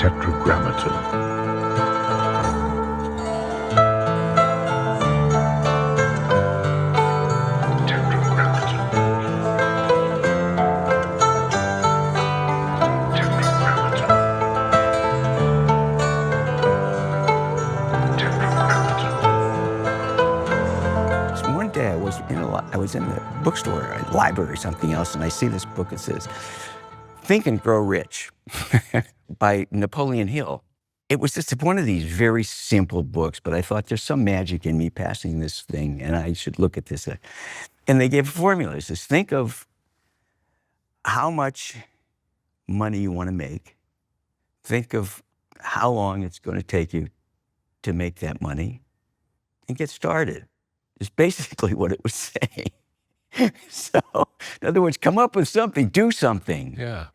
tetragrammaton. One day I was in the bookstore, or library or something else, and I see this book that says, Think and Grow Rich by Napoleon Hill. It was just one of these very simple books, but I thought there's some magic in me passing this thing, and I should look at this. And they gave a formula. It says, think of how much money you want to make. Think of how long it's going to take you to make that money, and get started. Is basically what it was saying. So, in other words, come up with something, do something. Yeah.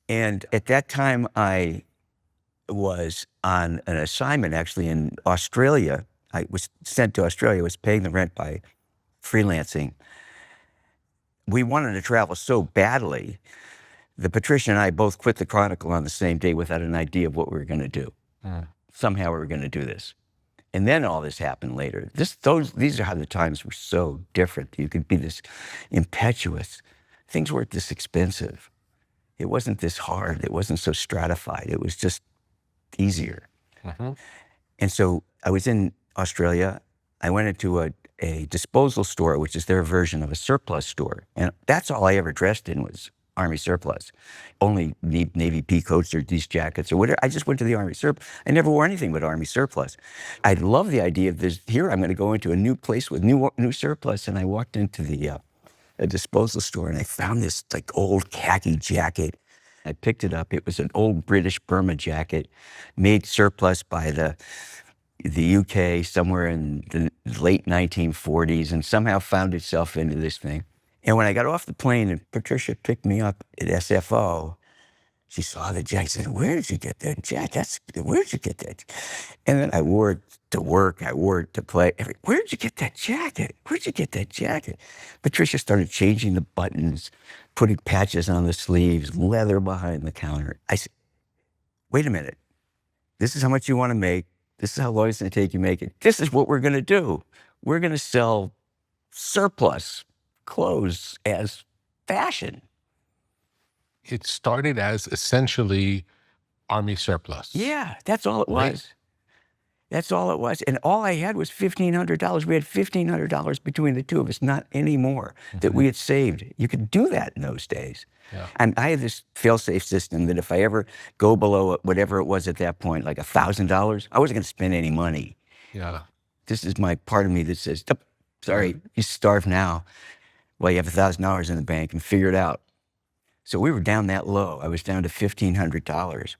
And at that time, I was on an assignment actually in Australia. I was sent to Australia. I was paying the rent by freelancing. We wanted to travel so badly that Patricia and I both quit the Chronicle on the same day without an idea of what we were going to do. Somehow we were going to do this. And then all this happened later. These are how the times were so different. You could be this impetuous. Things weren't this expensive. It wasn't this hard. It wasn't so stratified. It was just easier. And so I was in Australia. I went into a disposal store, which is their version of a surplus store. And that's all I ever dressed in was Army surplus. Only Navy pea coats or these jackets or whatever. I just went to the Army surplus. I never wore anything but Army surplus. I love the idea of this. Here I'm going to go into a new place with new surplus. And I walked into a disposal store and I found this like old khaki jacket. I picked it up. It was an old British Burma jacket made surplus by the UK somewhere in the late 1940s and somehow found itself into this thing. And when I got off the plane and Patricia picked me up at SFO, she saw the jacket and said, where did you get that jacket? Where did you get that? And then I wore it to work. I wore it to play. Where did you get that jacket? Where did you get that jacket? Patricia started changing the buttons, putting patches on the sleeves, leather behind the counter. I said, wait a minute. This is how much you want to make. This is how long it's going to take you to make it. This is what we're going to do. We're going to sell surplus clothes as fashion. It started as essentially Army surplus. Yeah, that's all it was. Right. That's all it was. And all I had was $1,500. We had $1,500 between the two of us, not any more, that we had saved. You could do that in those days. Yeah. And I had this fail-safe system that if I ever go below whatever it was at that point, like $1,000, I wasn't going to spend any money. Yeah. This is my part of me that says, oh, sorry, you starve now. Well, you have $1,000 in the bank and figure it out. So we were down that low. I was down to $1,500.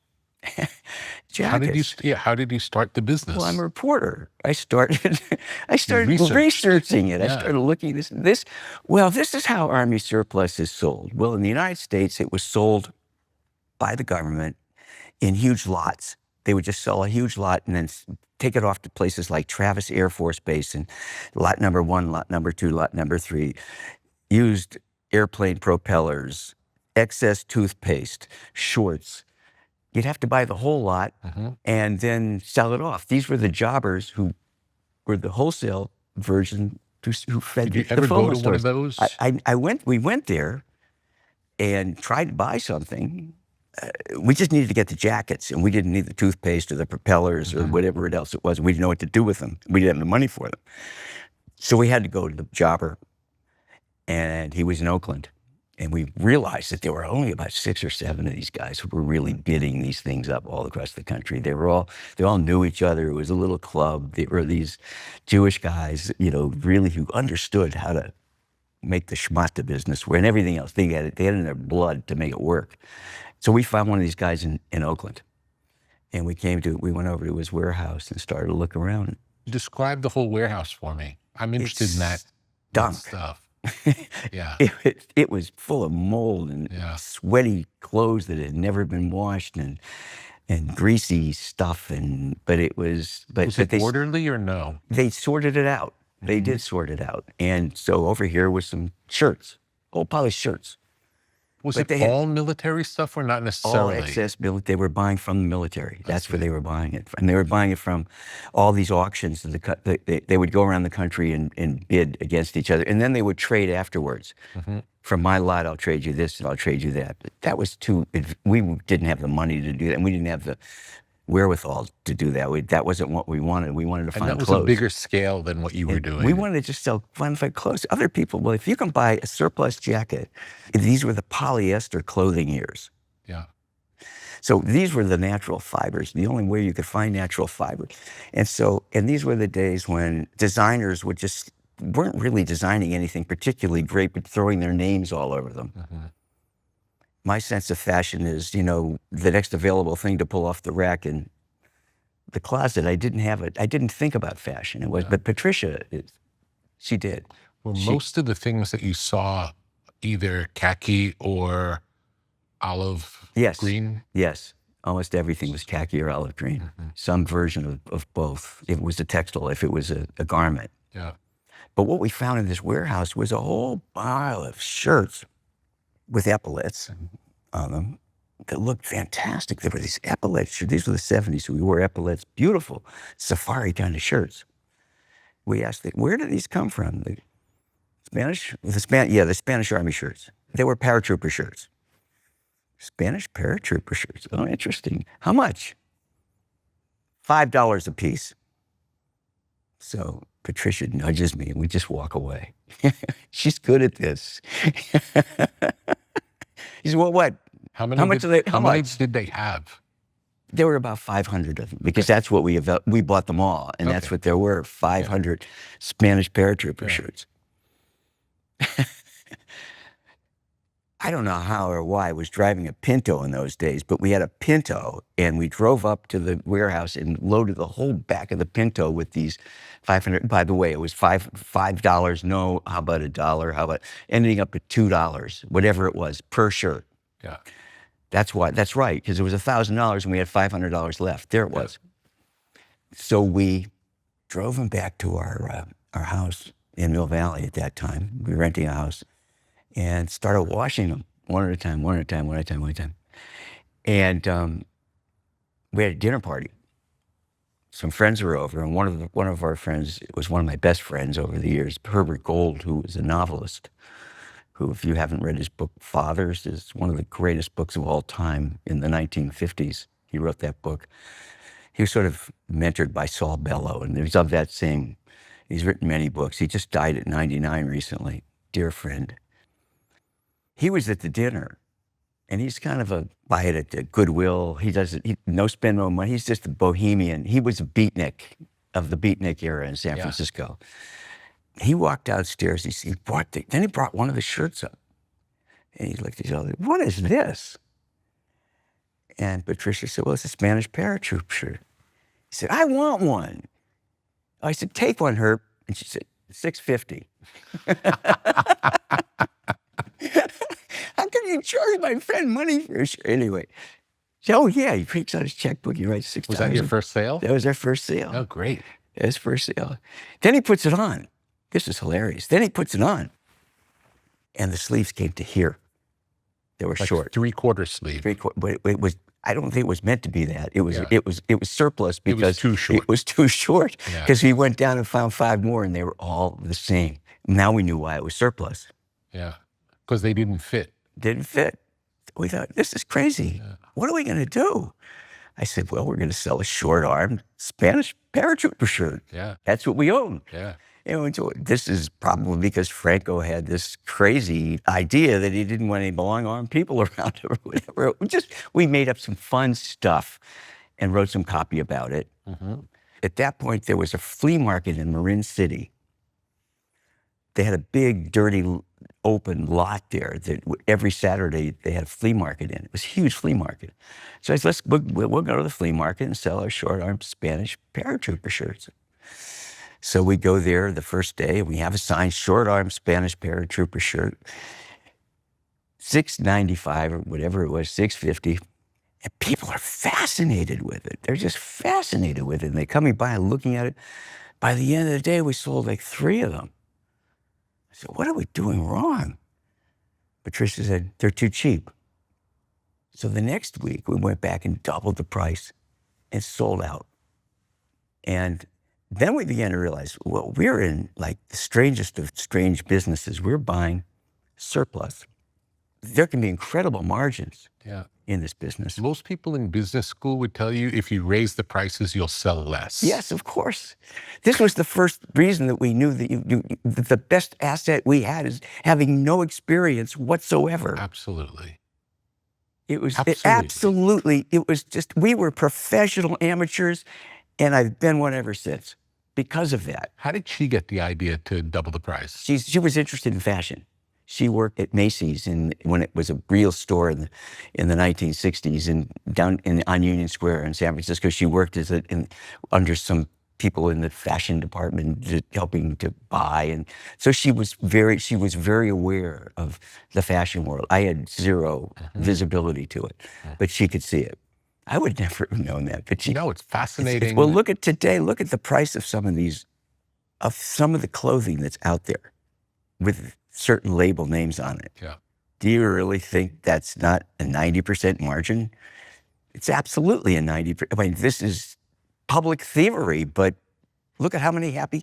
How did you start the business? Well, I'm a reporter. I started researching it. Yeah. I started looking at this. Well, this is how Army surplus is sold. Well, in the United States, it was sold by the government in huge lots. They would just sell a huge lot and then take it off to places like Travis Air Force Base and lot number 1, lot number 2, lot number 3, used airplane propellers, excess toothpaste, shorts. You'd have to buy the whole lot and then sell it off. These were the jobbers who were the wholesale version who fed Did you the ever phone go to stores. one of those? We went there and tried to buy something. We just needed to get the jackets, and we didn't need the toothpaste or the propellers or whatever else it was. We didn't know what to do with them. We didn't have the money for them. So we had to go to the jobber, and he was in Oakland. And we realized that there were only about 6 or 7 of these guys who were really bidding these things up all across the country. They all knew each other. It was a little club. They were these Jewish guys, really who understood how to make the schmata business and everything else. They had it in their blood to make it work. So we found one of these guys in Oakland. And we went over to his warehouse and started to look around. Describe the whole warehouse for me. I'm interested in that stuff. Yeah. It was full of mold and sweaty clothes that had never been washed and greasy stuff. Was it orderly or no? They sorted it out. They did sort it out. And so over here was some shirts, old polished shirts. Was But it they had all military stuff or not all necessarily? excess military. They were buying from the military. That's where see. they were buying it. And they were buying it from all these auctions. They would go around the country and bid against each other. And then they would trade afterwards. From my lot, I'll trade you this and I'll trade you that. But that was we didn't have the money to do that. And we didn't have the wherewithal to do that. That wasn't what we wanted. We wanted to And find that was clothes. a bigger scale than what you were doing. We wanted to just sell find clothes. Other people, well, if you can buy a surplus jacket, these were the polyester clothing years. Yeah. So these were the natural fibers, the only way you could find natural fiber. And these were the days when designers weren't really designing anything particularly great, but throwing their names all over them. My sense of fashion is, the next available thing to pull off the rack in the closet. I didn't have it. I didn't think about fashion. But Patricia, she did. Well, most of the things that you saw, either khaki or olive green? Yes. Almost everything was khaki or olive green. Some version of both. If it was a textile, if it was a garment. Yeah. But what we found in this warehouse was a whole pile of shirts with epaulets on them that looked fantastic. There were these epaulets. These were the 70s, so we wore epaulets, beautiful safari kind of shirts. We asked them, where did these come from? The Spanish Army shirts. They were paratrooper shirts. Spanish paratrooper shirts. Oh, interesting. How much? $5 a piece. So Patricia nudges me and we just walk away. She's good at this. He said, well, what? How many did they have? There were about 500 of them because that's what we bought them all. And that's what there were, 500 Spanish paratrooper shirts. I don't know how or why I was driving a Pinto in those days, but we had a Pinto and we drove up to the warehouse and loaded the whole back of the Pinto with these 500. By the way, it was $5. No, how about $1? How about ending up at $2, whatever it was per shirt. Yeah. That's right, because it was $1,000 and we had $500 left. There it was. So we drove them back to our house in Mill Valley at that time. We were renting a house. And started washing them one at a time. And we had a dinner party. Some friends were over, and one of our friends was one of my best friends over the years, Herbert Gold, who was a novelist, who, if you haven't read his book, Fathers, is one of the greatest books of all time in the 1950s. He wrote that book. He was sort of mentored by Saul Bellow, and he's of that same, he's written many books. He just died at 99 recently, dear friend. He was at the dinner, and he's kind of buy it at the Goodwill. He no spend no money. He's just a bohemian. He was a beatnik of the beatnik era in San Francisco. He walked downstairs. Then he brought one of the shirts up, and he looked at each other. What is this? And Patricia said, well, it's a Spanish paratroop shirt. He said, I want one. I said, take one, Herb. And she said, $6.50. How can you charge my friend money for a shirt? Anyway, oh yeah, he takes out his checkbook, he writes $6,000. Was that your first sale? That was our first sale. Oh, great. That was first sale. Then he puts it on. This is hilarious. Then he puts it on, and the sleeves came to here. They were like short. 3/4 sleeve. But it was. I don't think it was meant to be that. It was. It was surplus because it was too short. It was too short because he went down and found 5 more, and they were all the same. Now we knew why it was surplus. Yeah, because they didn't fit. Didn't fit. We thought, this is crazy. What are we going to do? I said, well, we're going to sell a short-armed Spanish paratrooper shirt. Yeah. That's what we own. Yeah. And this is probably because Franco had this crazy idea that he didn't want any long-armed people around or whatever. We made up some fun stuff and wrote some copy about it. At that point, there was a flea market in Marin City. They had a big, dirty, open lot there that every Saturday they had a flea market in. It was a huge flea market. So I said, we'll go to the flea market and sell our short-armed Spanish paratrooper shirts. So we go there the first day, and we have a signed short-armed Spanish paratrooper shirt, $6.95 or whatever it was, $6.50. And people are fascinated with it. They're just fascinated with it. And they come by and looking at it. By the end of the day, we sold like 3 of them. I said, what are we doing wrong? Patricia said, they're too cheap. So the next week, we went back and doubled the price and sold out. And then we began to realize, well, we're in like the strangest of strange businesses. We're buying surplus. There can be incredible margins in this business. Most people in business school would tell you if you raise the prices, you'll sell less. Yes, of course. This was the first reason that we knew that that the best asset we had is having no experience whatsoever. Absolutely. It was absolutely, it was just, we were professional amateurs, and I've been one ever since because of that. How did she get the idea to double the price? She was interested in fashion. She worked at Macy's when it was a real store in the 1960s, and down on Union Square in San Francisco. She worked under some people in the fashion department helping to buy, and so she was very aware of the fashion world. I had zero visibility to it, but she could see it. I would never have known that, but No, it's fascinating. Well, look at today. Look at the price of some of the clothing that's out there with certain label names on it. Yeah. Do you really think that's not a 90% margin? It's absolutely a 90%. I mean, this is public thievery, but look at how many happy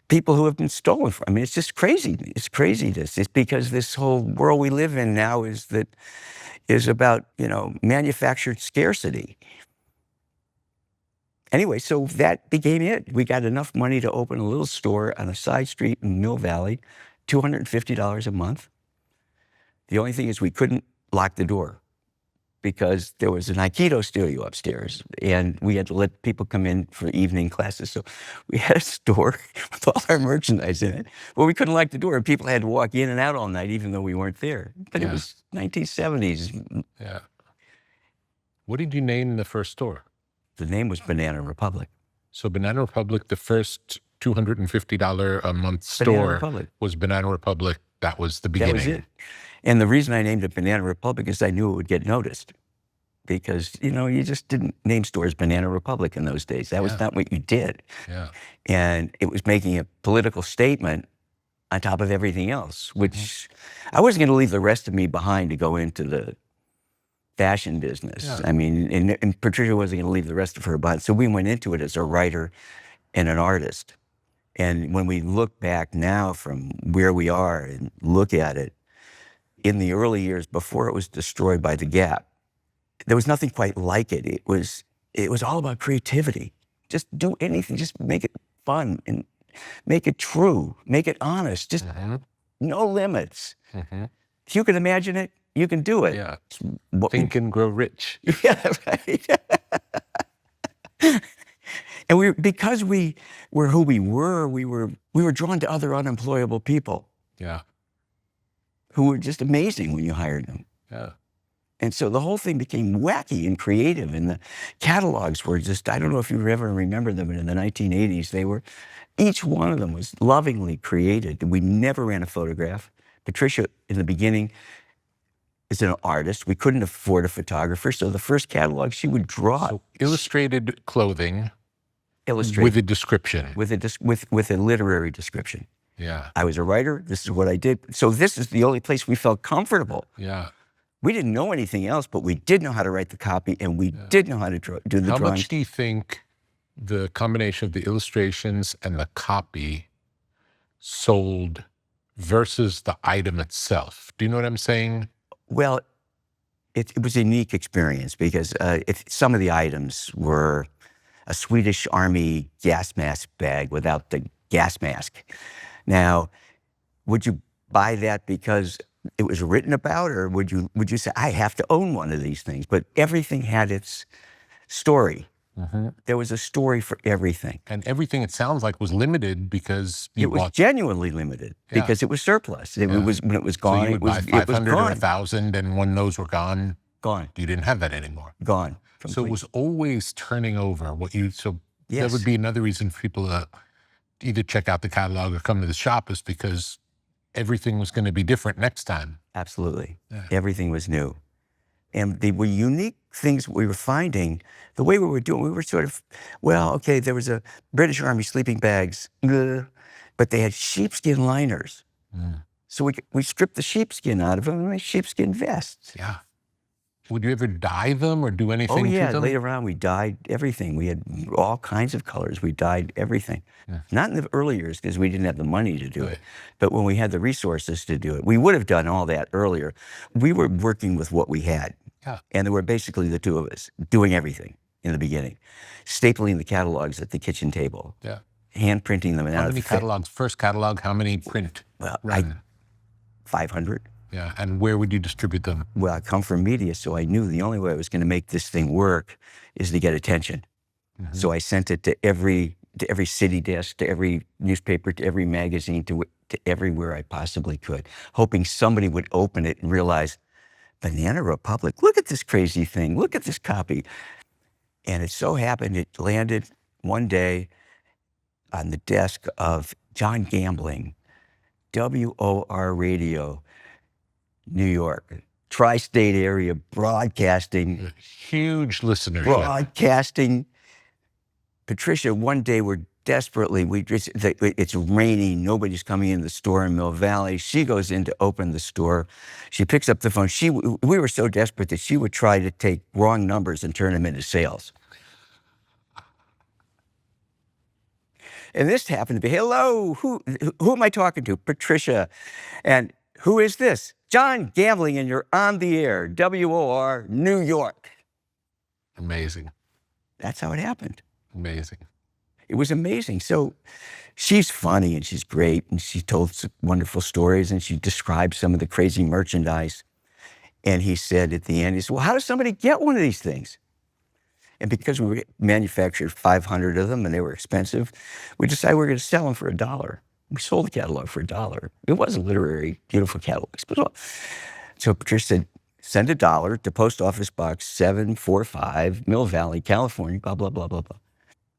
people who have been stolen from. I mean, it's just crazy. It's craziness. It's because this whole world we live in now is about, manufactured scarcity. Anyway, so that became it. We got enough money to open a little store on a side street in Mill Valley, $250 a month. The only thing is we couldn't lock the door because there was an Aikido studio upstairs, and we had to let people come in for evening classes. So we had a store with all our merchandise in it. Well, we couldn't lock the door, and people had to walk in and out all night, even though we weren't there. But it was 1970s. Yeah. What did you name the first store? The name was Banana Republic. So Banana Republic, the first $250 a month store was Banana Republic. That was the beginning. That was it. And the reason I named it Banana Republic is I knew it would get noticed, because, you just didn't name stores Banana Republic in those days. That was not what you did. Yeah. And it was making a political statement on top of everything else, which I wasn't going to leave the rest of me behind to go into the fashion business. Yeah. I mean, and Patricia wasn't going to leave the rest of her behind. So we went into it as a writer and an artist. And when we look back now from where we are and look at it, in the early years before it was destroyed by the Gap, there was nothing quite like it. It was all about creativity. Just do anything. Just make it fun and make it true. Make it honest. Just no limits. If you can imagine it, you can do it. Yeah. Think and grow rich. Yeah, right. And because we were who we were drawn to other unemployable people. Yeah. Who were just amazing when you hired them. Yeah. And so the whole thing became wacky and creative, and the catalogs were just, I don't know if you ever remember them, but in the 1980s, each one of them was lovingly created. We never ran a photograph. Patricia, in the beginning, is an artist. We couldn't afford a photographer, so the first catalog, she would draw. So illustrated clothing. Illustrated. With a description. With a literary description. Yeah. I was a writer. This is what I did. So this is the only place we felt comfortable. Yeah. We didn't know anything else, but we did know how to write the copy, and we did know how to do the drawings. How much do you think the combination of the illustrations and the copy sold versus the item itself? Do you know what I'm saying? Well, it was a unique experience because some of the items were a Swedish Army gas mask bag without the gas mask. Now, would you buy that because it was written about, or would you say, I have to own one of these things? But everything had its story. There was a story for everything. And everything, it sounds like, was limited because it was genuinely limited because it was surplus. It was, when it was gone, so you would buy 500 or 1,000, and when those were gone, you didn't have that anymore. Gone. So it was always turning over that would be another reason for people to either check out the catalog or come to the shop, is because everything was going to be different next time. Absolutely. Yeah. Everything was new. And the unique things we were finding, the way we were doing, we were sort of, there was a British Army sleeping bags, but they had sheepskin liners. So we stripped the sheepskin out of them and made sheepskin vests. Yeah. Would you ever dye them or do anything to them? Later on we dyed everything. We had all kinds of colors. We dyed everything. Yeah. Not in the early years because we didn't have the money to do it. But when we had the resources to do it, we would have done all that earlier. We were working with what we had. Yeah. And there were basically the two of us doing everything in the beginning. Stapling the catalogs at the kitchen table. Yeah. Hand printing them. How many catalogs? First catalog, how many print? Well, 500. Yeah, and where would you distribute them? Well, I come from media, so I knew the only way I was going to make this thing work is to get attention. Mm-hmm. So I sent it to every city desk, to every newspaper, to every magazine, to everywhere I possibly could, hoping somebody would open it and realize, Banana Republic, look at this crazy thing, look at this copy. And it so happened it landed one day on the desk of John Gambling, WOR Radio, New York, tri-state area broadcasting. Huge listenership. Broadcasting. Patricia, one day we're desperately, it's raining, nobody's coming in the store in Mill Valley. She goes in to open the store. She picks up the phone. We were so desperate that she would try to take wrong numbers and turn them into sales. And this happened to be, hello, who am I talking to? Patricia. And who is this? John Gambling, and you're on the air, WOR, New York. Amazing. That's how it happened. Amazing. It was amazing. So she's funny and she's great and she told some wonderful stories and she described some of the crazy merchandise. And he said at the end, he said, well, how does somebody get one of these things? And because we manufactured 500 of them and they were expensive, we decided we were going to sell them for $1. We sold the catalog for $1. It wasn't literary, beautiful catalogs. So Patricia said, send $1 to Post Office Box 745, Mill Valley, California, blah, blah, blah, blah, blah.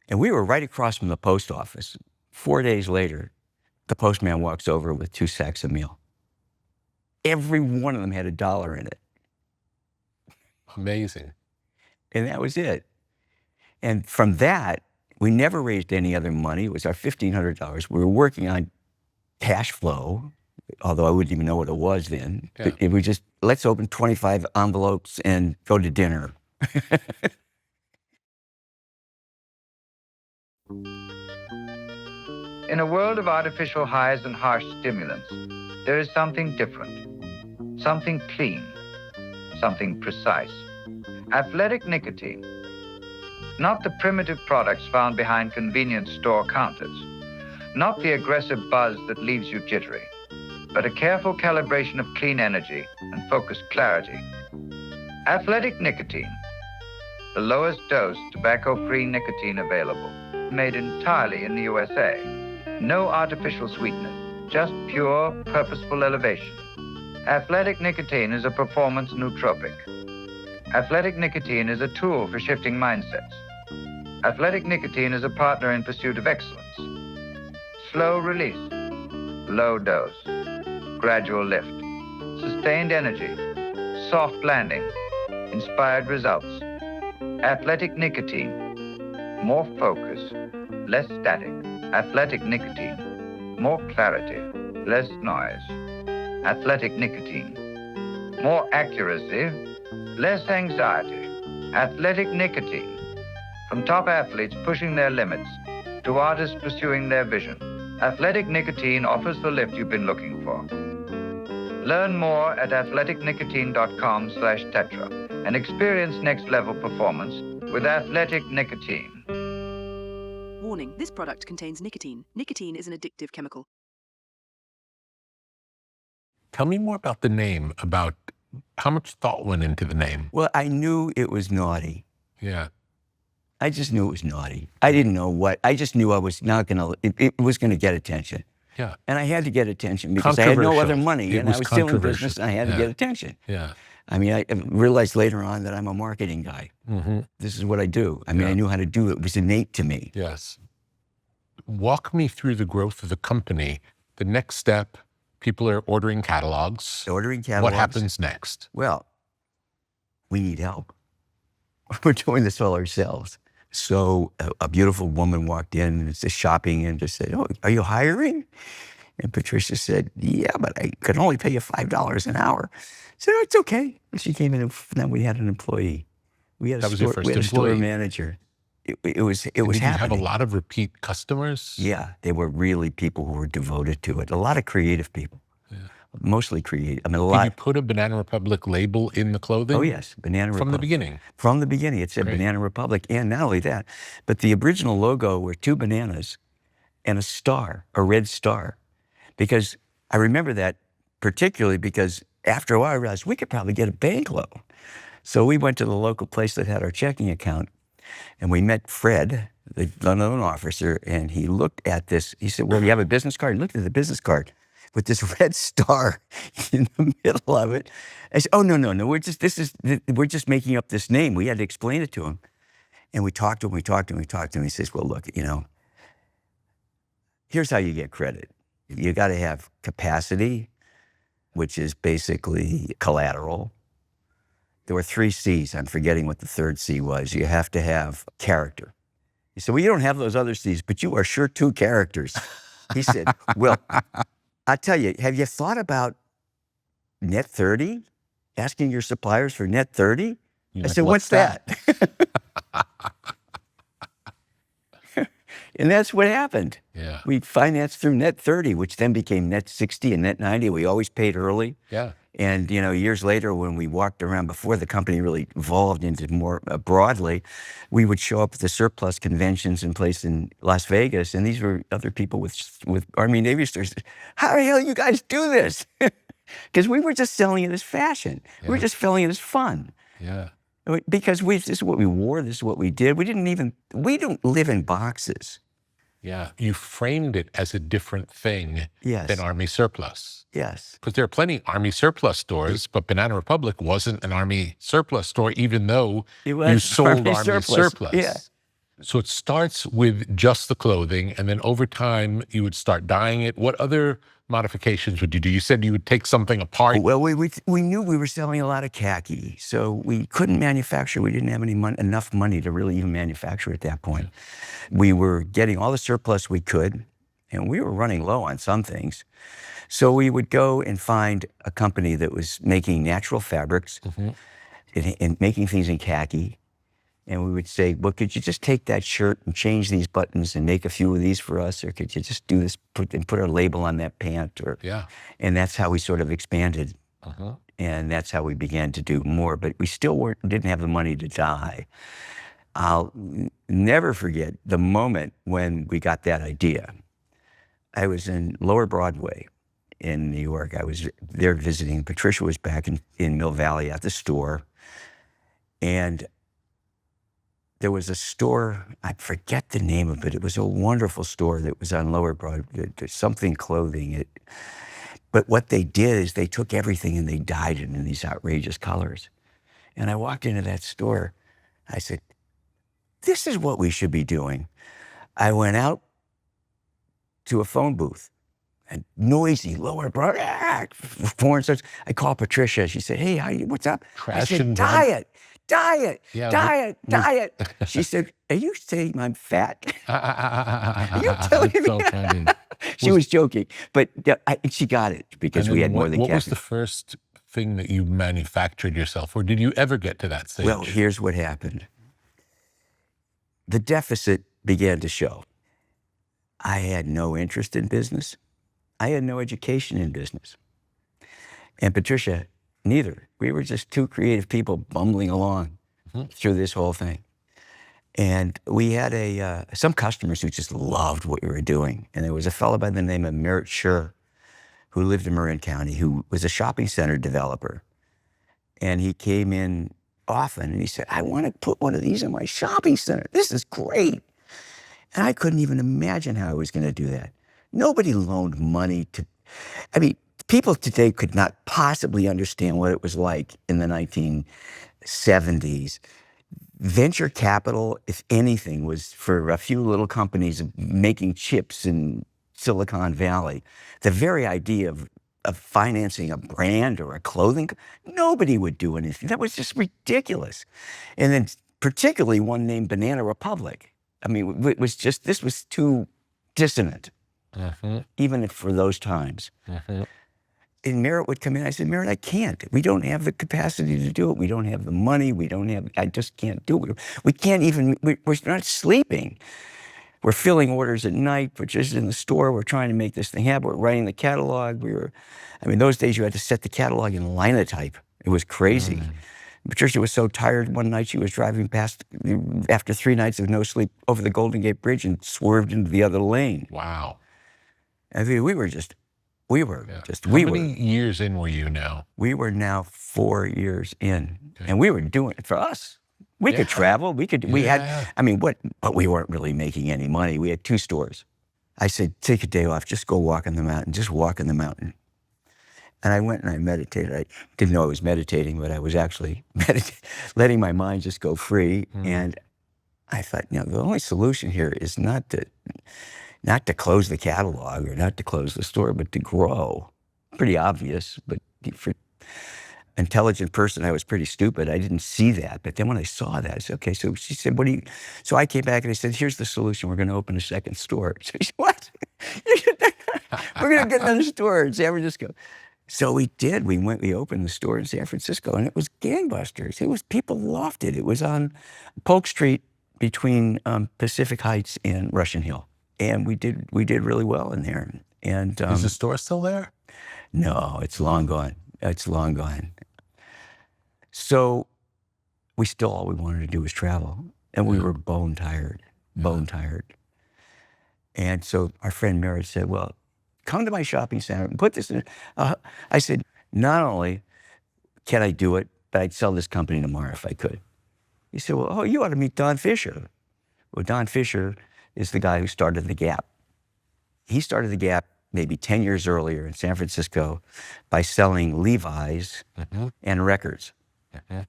And we were right across from the post office. 4 days later, the postman walks over with 2 sacks of meal. Every one of them had $1 in it. Amazing. And that was it. And from that, we never raised any other money. It was our $1,500. We were working on cash flow, although I wouldn't even know what it was then. Yeah. It was just, let's open 25 envelopes and go to dinner. In a world of artificial highs and harsh stimulants, there is something different, something clean, something precise. Athletic nicotine. Not the primitive products found behind convenience store counters. Not the aggressive buzz that leaves you jittery, but a careful calibration of clean energy and focused clarity. Athletic nicotine. The lowest dose tobacco-free nicotine available. Made entirely in the USA. No artificial sweetener, just pure, purposeful elevation. Athletic nicotine is a performance nootropic. Athletic nicotine is a tool for shifting mindsets. Athletic nicotine is a partner in pursuit of excellence. Slow release, low dose, gradual lift, sustained energy, soft landing, inspired results. Athletic nicotine, more focus, less static. Athletic nicotine, more clarity, less noise. Athletic nicotine, more accuracy, less anxiety. Athletic nicotine, from top athletes pushing their limits to artists pursuing their vision. Athletic nicotine offers the lift you've been looking for. Learn more at athleticnicotine.com/tetra and experience next level performance with Athletic Nicotine. Warning, this product contains nicotine. Nicotine is an addictive chemical. Tell me more about the name, about how much thought went into the name. Well, I knew it was naughty. Yeah. I just knew it was naughty. I didn't know what. I just knew I was not going to, it was going to get attention. Yeah. And I had to get attention because I had no other money and I was still in business and I had to get attention. Yeah. I mean, I realized later on that I'm a marketing guy. Mm-hmm. This is what I do. I mean, I knew how to do it. It was innate to me. Yes. Walk me through the growth of the company. The next step, people are ordering catalogs. What happens next? Well, we need help. We're doing this all ourselves. So a beautiful woman walked in and was just shopping and just said, oh, are you hiring? And Patricia said, yeah, but I could only pay you $5 an hour. I said, oh, it's okay. And she came in, and then we had an employee. We had That was your first a store employee. manager. It was Did you have a happening. lot of repeat customers? Yeah, they were really people who were devoted to it. A lot of creative people, mostly creative. I mean, a lot. Did you put a Banana Republic label in the clothing? Oh yes, Banana Republic. From the beginning? From the beginning, it said Great. Banana Republic. And not only that, but the original logo were 2 bananas and a star, a red star. Because I remember that particularly because after a while I realized we could probably get a bank loan. So we went to the local place that had our checking account, and we met Fred, the loan officer, and he looked at this. He said, well, you have a business card? He looked at the business card with this red star in the middle of it. I said, oh, no, we're just making up this name. We had to explain it to him. And we talked to him. He says, well, look, here's how you get credit. You got to have capacity, which is basically collateral. There were 3 C's. I'm forgetting what the 3rd C was. You have to have character. He said, well, you don't have those other C's, but you are sure 2 characters. He said, well, I tell you, have you thought about net 30? Asking your suppliers for net 30? I said, what's that? And that's what happened. Yeah. We financed through net 30, which then became net 60 and net 90. We always paid early. Yeah. And, years later, when we walked around, before the company really evolved into more broadly, we would show up at the surplus conventions in place in Las Vegas. And these were other people with Army Navy stores. How the hell you guys do this? Because we were just selling it as fashion. Yeah. We were just selling it as fun. Yeah. Because this is what we wore, this is what we did. We don't live in boxes. Yeah. You framed it as a different thing than Army surplus. Yes. Because there are plenty Army surplus stores, but Banana Republic wasn't an Army surplus store, even though you sold Army surplus. Yeah. So it starts with just the clothing, and then over time you would start dyeing it. What other modifications would you do? You said you would take something apart. Well, we knew we were selling a lot of khaki, so we couldn't manufacture. We didn't have enough money to really even manufacture at that point. Yeah. We were getting all the surplus we could, and we were running low on some things. So we would go and find a company that was making natural fabrics and making things in khaki. And we would say, well, could you just take that shirt and change these buttons and make a few of these for us? Or could you just do this, put our label on that pant? And that's how we sort of expanded. And that's how we began to do more. But we still didn't have the money to dye. I'll never forget the moment when we got that idea. I was in Lower Broadway in New York. I was there visiting. Patricia was back in Mill Valley at the store. And there was a store, I forget the name of it. It was a wonderful store that was on Lower Broadway, something clothing. But what they did is they took everything and they dyed it in these outrageous colors. And I walked into that store. I said, this is what we should be doing. I went out to a phone booth, and noisy, Lower Broadway, foreign stores. I called Patricia. She said, hey, what's up? I said, diet. She said, are you saying I'm fat? Are you telling me? So funny. She was joking, but she got it because we had more than What was the first thing that you manufactured yourself, or did you ever get to that stage? Well, here's what happened. The deficit began to show. I had no interest in business. I had no education in business. And Patricia, neither. We were just 2 creative people bumbling along through this whole thing. And we had some customers who just loved what we were doing. And there was a fellow by the name of Merritt Scher who lived in Marin County, who was a shopping center developer. And he came in often and he said, I want to put one of these in my shopping center. This is great. And I couldn't even imagine how I was going to do that. Nobody loaned money to, people today could not possibly understand what it was like in the 1970s. Venture capital, if anything, was for a few little companies making chips in Silicon Valley. The very idea of financing a brand or a clothing, nobody would do anything. That was just ridiculous. And then particularly one named Banana Republic. This was too dissonant. even for those times. And Merritt would come in. I said, Merritt, I can't. We don't have the capacity to do it. We don't have the money. I just can't do it. We can't even, we're not sleeping. We're filling orders at night. We're just in the store. We're trying to make this thing happen. We're writing the catalog. Those days you had to set the catalog in linotype. It was crazy. Patricia was so tired one night she was driving past, after 3 nights of no sleep, over the Golden Gate Bridge and swerved into the other lane. Wow. I mean, we were How many years in were you now? We were now 4 years in, and we were doing it for us. We could travel. But we weren't really making any money. We had 2 stores. I said, take a day off, just go walk in the mountain, just walk in the mountain. And I went and I meditated. I didn't know I was meditating, but I was actually letting my mind just go free. And I thought, the only solution here is not to close the catalog or not to close the store, but to grow. Pretty obvious, but for intelligent person, I was pretty stupid. I didn't see that. But then when I saw that, I said, okay, so she said, so I came back and I said, here's the solution. We're going to open a second store. So she said, what? We're going to get another store in San Francisco. So we did. We opened the store in San Francisco, and it was gangbusters. People loved it. It was on Polk Street between Pacific Heights and Russian Hill. And we did really well in there. And is the store still there? No, it's long gone. It's long gone. So all we wanted to do was travel. And we were bone tired. And so our friend Merritt said, well, come to my shopping center and put this in. I said, not only can I do it, but I'd sell this company tomorrow if I could. He said, well, you ought to meet Don Fisher. Well, Don Fisher is the guy who started The Gap. He started The Gap maybe 10 years earlier in San Francisco by selling Levi's and records.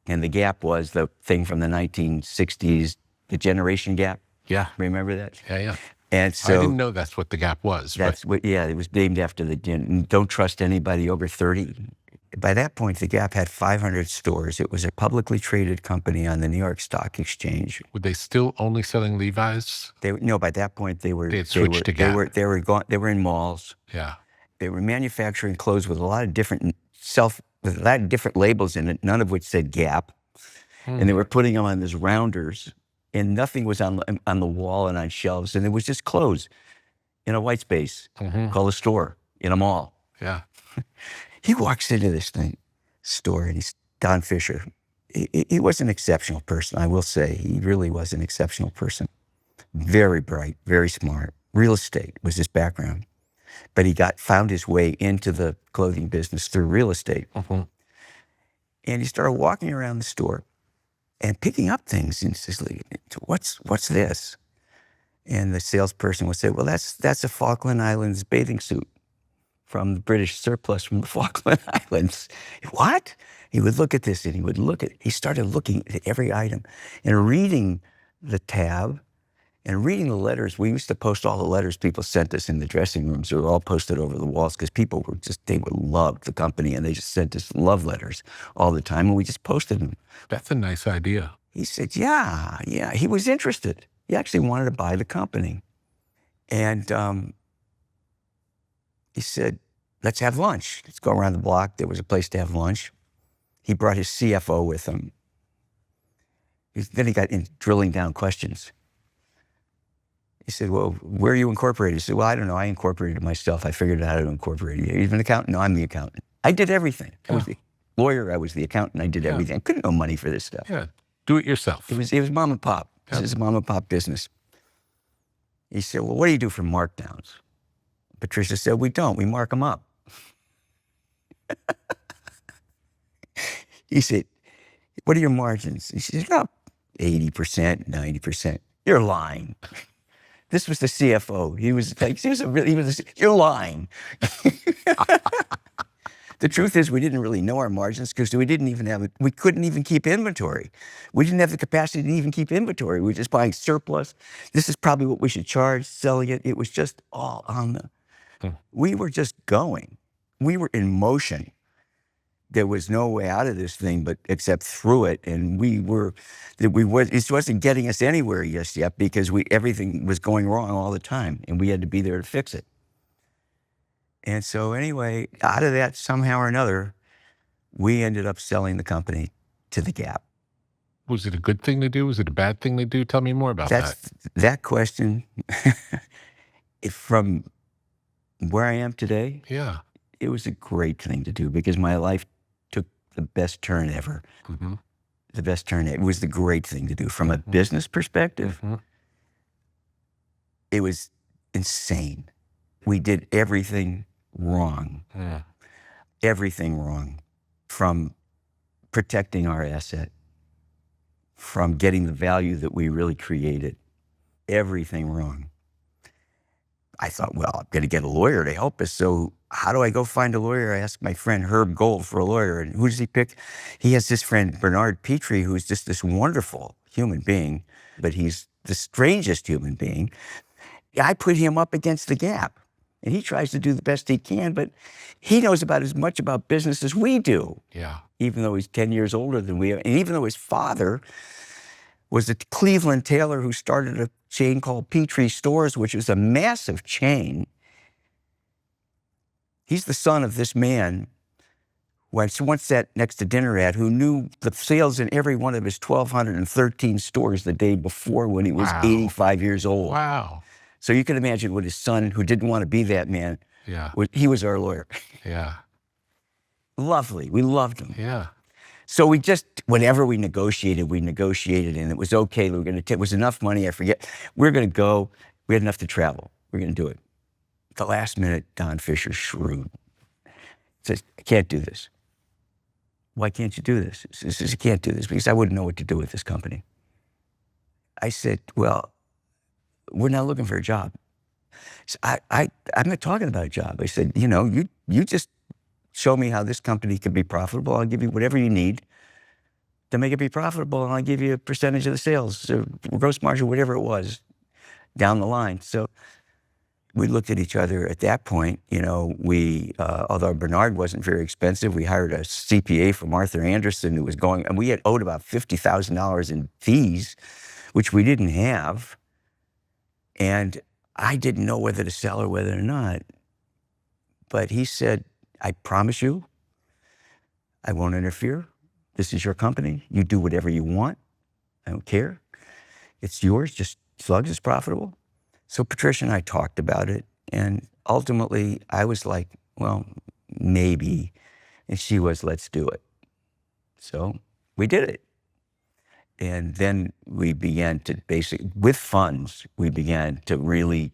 And The Gap was the thing from the 1960s, the generation gap. Yeah. Remember that? Yeah. And so I didn't know that's what The Gap was. It was named after don't trust anybody over 30. By that point, The Gap had 500 stores. It was a publicly traded company on the New York Stock Exchange. Were they still only selling Levi's? By that point they had switched to Gap. They were in malls. Yeah. They were manufacturing clothes with a lot of different labels in it, none of which said Gap. And they were putting them on these rounders, and nothing was on the wall and on shelves, and it was just clothes in a white space called a store in a mall. Yeah. He walks into this store, and he's Don Fisher. He was an exceptional person, I will say. He really was an exceptional person. Very bright, very smart. Real estate was his background. But he found his way into the clothing business through real estate. And he started walking around the store and picking up things. And he says, what's this? And the salesperson would say, well, that's a Falkland Islands bathing suit from the British surplus from the Falkland Islands. What? He would look at this and he started looking at every item and reading the tab and reading the letters. We used to post all the letters people sent us in the dressing rooms. They were all posted over the walls because people loved the company, and they just sent us love letters all the time, and we just posted them. That's a nice idea. He said, yeah. He was interested. He actually wanted to buy the company. And he said, let's have lunch. Let's go around the block. There was a place to have lunch. He brought his CFO with him. Then he got in drilling down questions. He said, well, where are you incorporated? He said, well, I don't know. I incorporated myself. I figured out how to incorporate it. Are you an accountant? No, I'm the accountant. I did everything. I was the lawyer. I was the accountant. I did everything. I couldn't no money for this stuff. Yeah, do it yourself. It was mom and pop. This is a mom and pop business. He said, well, what do you do for markdowns? Patricia said, we don't. We mark them up. He said, what are your margins? He said, 80%, 90%. You're lying. This was the CFO. You're lying. The truth is, we didn't really know our margins because we couldn't even keep inventory. We didn't have the capacity to even keep inventory. We were just buying surplus. This is probably what we should charge, selling it. It was just all on we were just going. We were in motion. There was no way out of this thing except through it, and it wasn't getting us anywhere just yet because everything was going wrong all the time, and we had to be there to fix it. And so anyway, out of that, somehow or another, we ended up selling the company to the Gap. Was it a good thing to do? Was it a bad thing to do? Tell me more about that. That question, from where I am today, Yeah. it was a great thing to do because my life took the best turn ever. Mm-hmm. The best turn. It was the great thing to do from a business perspective. Mm-hmm. It was insane. We did everything wrong. Yeah. Everything wrong. From protecting our asset, from getting the value that we really created. Everything wrong. I thought, well, I'm going to get a lawyer to help us. So how do I go find a lawyer? I asked my friend Herb Gold for a lawyer. And who does he pick? He has this friend, Bernard Petrie, who's just this wonderful human being, but he's the strangest human being. I put him up against the Gap. And he tries to do the best he can, but he knows about as much about business as we do. Yeah. Even though he's 10 years older than we are. And even though his father was a Cleveland tailor who started a chain called Petrie Stores, which is a massive chain. He's the son of this man who I once sat next to dinner at, who knew the sales in every one of his 1,213 stores the day before when he was 85 years old. Wow. So you can imagine what his son, who didn't want to be that man, Yeah. He was our lawyer. Yeah. Lovely. We loved him. Yeah. So we just, whenever we negotiated, and it was okay. We were going to, it was enough money, I forget. We were going to go. We had enough to travel. We were going to do it. At the last minute, Don Fisher, shrewd, says, I can't do this. Why can't you do this? He says, I can't do this because I wouldn't know what to do with this company. I said, well, we're not looking for a job. So I'm not talking about a job. I said, you just show me how this company can be profitable. I'll give you whatever you need to make it be profitable, and I'll give you a percentage of the sales, or gross margin, whatever it was, down the line. So we looked at each other at that point. Although Bernard wasn't very expensive, we hired a CPA from Arthur Anderson who was going, and we had owed about $50,000 in fees, which we didn't have. And I didn't know whether to sell or whether or not. But he said, I promise you, I won't interfere. This is your company. You do whatever you want. I don't care. It's yours, just as long as it's profitable. So Patricia and I talked about it. And ultimately, I was like, well, maybe. And she was, let's do it. So we did it. And then we began to with funds, we began to really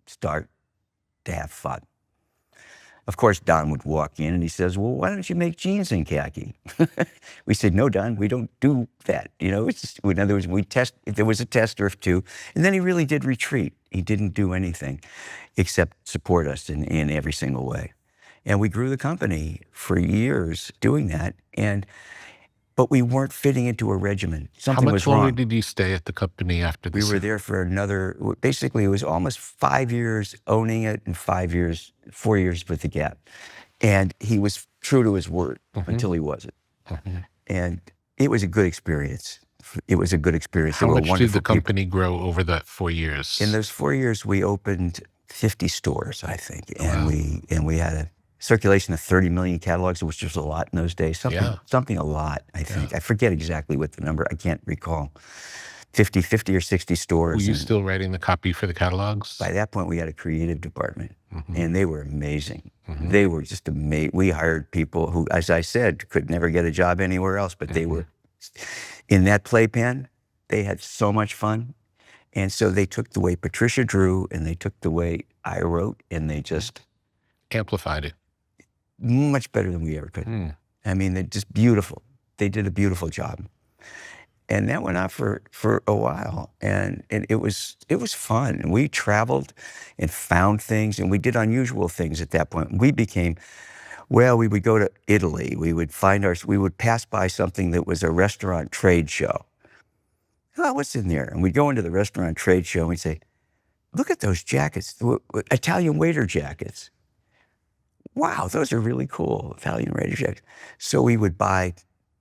start to have fun. Of course, Don would walk in and he says, well, why don't you make jeans in khaki? We said, no, Don, we don't do that. It's just, in other words, there was a test or two, and then he really did retreat. He didn't do anything except support us in every single way. And we grew the company for years doing that. But we weren't fitting into a regimen. Something was wrong. How much longer did you stay at the company after this? We were there for basically it was almost 5 years owning it and 4 years with the Gap. And he was true to his word until he wasn't. And it was a good experience. It was a good experience. How much did the company grow over that 4 years? In those 4 years, we opened 50 stores, I think. And we had a circulation of 30 million catalogs, which was a lot in those days. Something a lot, I think. I forget exactly what the number, I can't recall. 50 or 60 stores. Were you still writing the copy for the catalogs? By that point, we had a creative department, and they were amazing. They were just amazing. We hired people who, as I said, could never get a job anywhere else, but they were, in that playpen, they had so much fun. And so they took the way Patricia drew, and they took the way I wrote, and they just amplified it. Much better than we ever could. I mean, they're just beautiful. They did a beautiful job. And that went on for a while. And it was fun. And we traveled and found things, and we did unusual things at that point. We would go to Italy. We would pass by something that was a restaurant trade show. Oh, what's in there? And we'd go into the restaurant trade show and we'd say, look at those jackets, Italian waiter jackets. Wow, those are really cool, Italian waiter jackets. So we would buy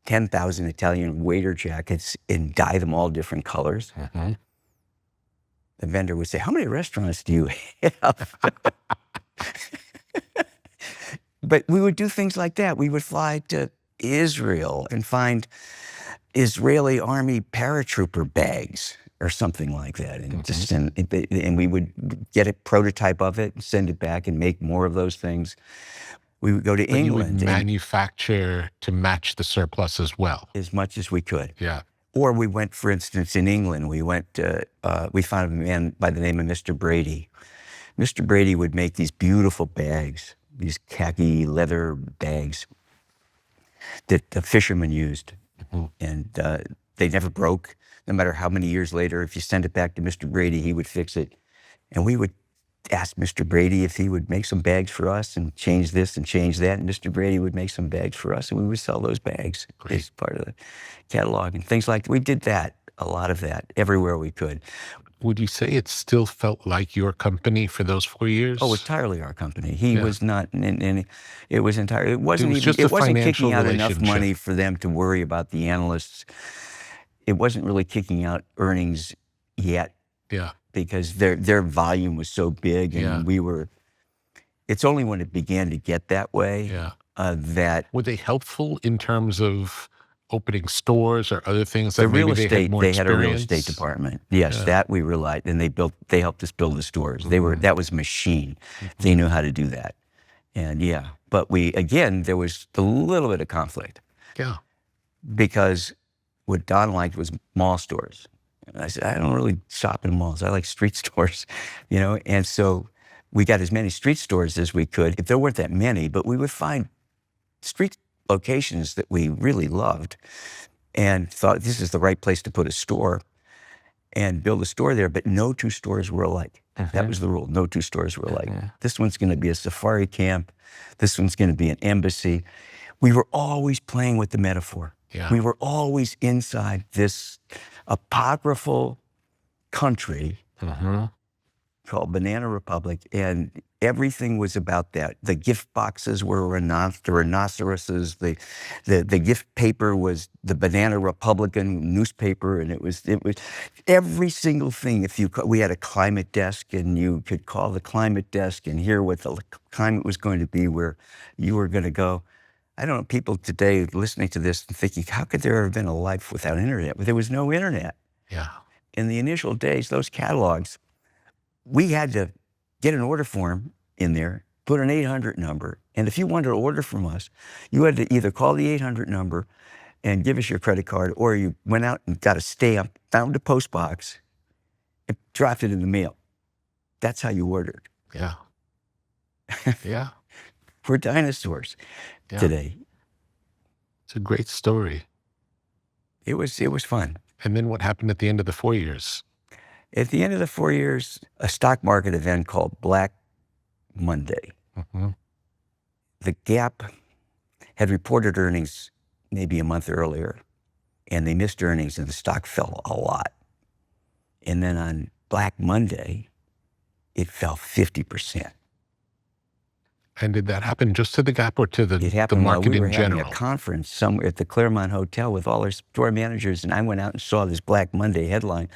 10,000 Italian waiter jackets and dye them all different colors. The vendor would say, how many restaurants do you have? But we would do things like that. We would fly to Israel and find Israeli army paratrooper bags or something like that, and just send, and we would get a prototype of it and send it back and make more of those things. We would go to But you would England manufacture to match the surplus as well. as much as we could. Yeah. Or we went, for instance, in England, we found a man by the name of Mr. Brady. Mr. Brady would make these beautiful bags, these khaki leather bags that the fishermen used. And they never broke. No matter how many years later, if you send it back to Mr. Brady, he would fix it. And we would ask Mr. Brady if he would make some bags for us and change this and change that. And Mr. Brady would make some bags for us, and we would sell those bags as part of the catalog and things like that. We did that, a lot of that, everywhere we could. Would you say it still felt like your company for those 4 years? Oh, entirely our company. He was not, and it was entirely, it wasn't was even, just a it wasn't financial kicking out enough relationship. money for them to worry about the analysts. It wasn't really kicking out earnings yet. Yeah. Because their volume was so big, and it's only when it began to get that way that. Were they helpful in terms of opening stores or other things that The real maybe estate, they had a more real experience? estate department. Yes, that we relied, and they helped us build the stores. That was a machine. They knew how to do that. And but there was a little bit of conflict. Yeah. Because what Don liked was mall stores. And I said, I don't really shop in malls. I like street stores, and so we got as many street stores as we could. If there weren't that many, but we would find street locations that we really loved and thought this is the right place to put a store and build a store there, but no two stores were alike. That was the rule. No two stores were alike. This one's going to be a safari camp. This one's going to be an embassy. We were always playing with the metaphor. Yeah. We were always inside this apocryphal country called Banana Republic, and everything was about that. The gift boxes were the rhinoceroses. The gift paper was the Banana Republican newspaper, and it was every single thing. We had a climate desk, and you could call the climate desk and hear what the climate was going to be, where you were going to go. I don't know, people today listening to this and thinking, how could there have been a life without internet? But there was no internet. Yeah. In the initial days, those catalogs, we had to get an order form in there, put an 800 number, and if you wanted to order from us, you had to either call the 800 number and give us your credit card, or you went out and got a stamp, found a post box, and dropped it in the mail. That's how you ordered. Yeah. Yeah. We're dinosaurs today. It's a great story. It was fun. And then what happened at the end of the 4 years? At the end of the 4 years, a stock market event called Black Monday. The Gap had reported earnings maybe a month earlier, and they missed earnings, and the stock fell a lot. And then on Black Monday, it fell 50%. And did that happen just to the Gap or to the It happened while market we were in having general? a conference somewhere at the Claremont Hotel with all our store managers, and I went out and saw this Black Monday headline.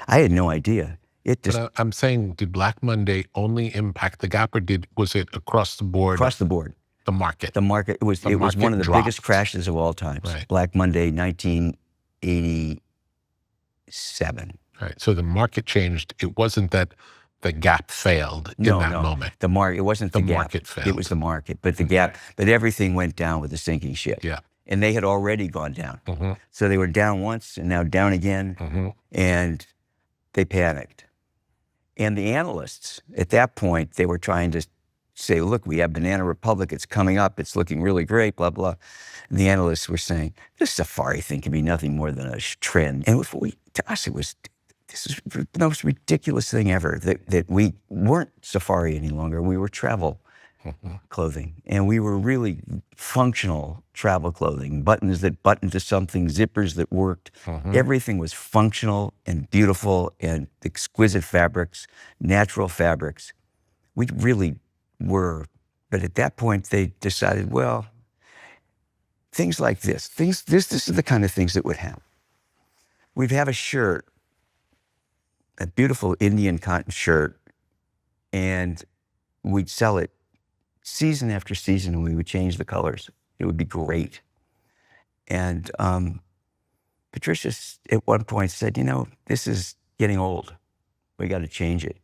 I had no idea. It just But I'm saying, did Black Monday only impact the Gap, or was it across the board? across the board. The market. The market, it was one of the dropped. biggest crashes of all times. Right. Black Monday, 1987. Right. So the market changed. It wasn't that the Gap failed in that moment. The market, it wasn't the Gap. market failed. It was the market, but the Gap, but everything went down with the sinking ship. Yeah. And they had already gone down. So they were down once and now down again, and they panicked. And the analysts, at that point, they were trying to say, look, we have Banana Republic, it's coming up, it's looking really great, blah, blah. And the analysts were saying, this safari thing can be nothing more than a trend. And to us, this is the most ridiculous thing ever, that we weren't safari any longer, we were travel clothing. And we were really functional travel clothing, buttons that buttoned to something, zippers that worked. Everything was functional and beautiful and exquisite fabrics, natural fabrics. We really were. But at that point, they decided, well, things like this is the kind of things that would happen. We'd have a shirt, a beautiful Indian cotton shirt, and we'd sell it season after season, and we would change the colors. It would be great. And Patricia at one point said, this is getting old. We got to change it.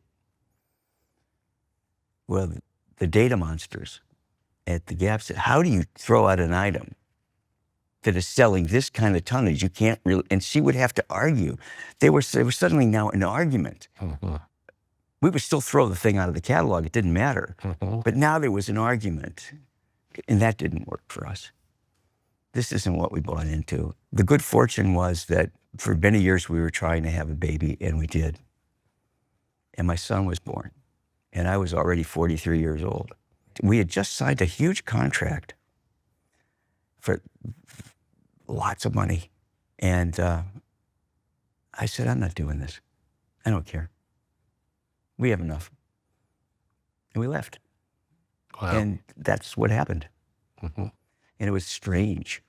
Well, the data monsters at the Gap said, how do you throw out an item that is selling this kind of tonnage? You can't really, and she would have to argue. They were suddenly now an argument. Mm-hmm. We would still throw the thing out of the catalog. It didn't matter. Mm-hmm. But now there was an argument, and that didn't work for us. This isn't what we bought into. The good fortune was that for many years we were trying to have a baby, and we did. And my son was born, and I was already 43 years old. We had just signed a huge contract for lots of money. And I said, I'm not doing this. I don't care. We have enough. And we left. Wow. And that's what happened. Mm-hmm. And it was strange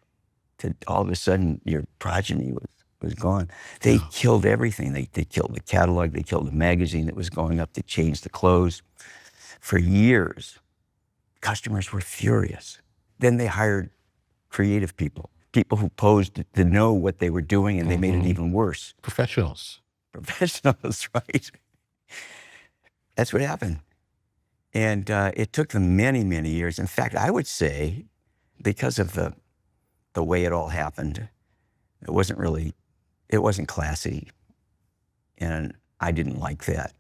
to all of a sudden your progeny was gone. They killed everything. They killed the catalog. They killed the magazine that was going up. They changed the clothes. For years, customers were furious. Then they hired creative people who posed to know what they were doing, and they made it even worse. Professionals, right? That's what happened. And it took them many, many years. In fact, I would say, because of the way it all happened, it wasn't classy. And I didn't like that,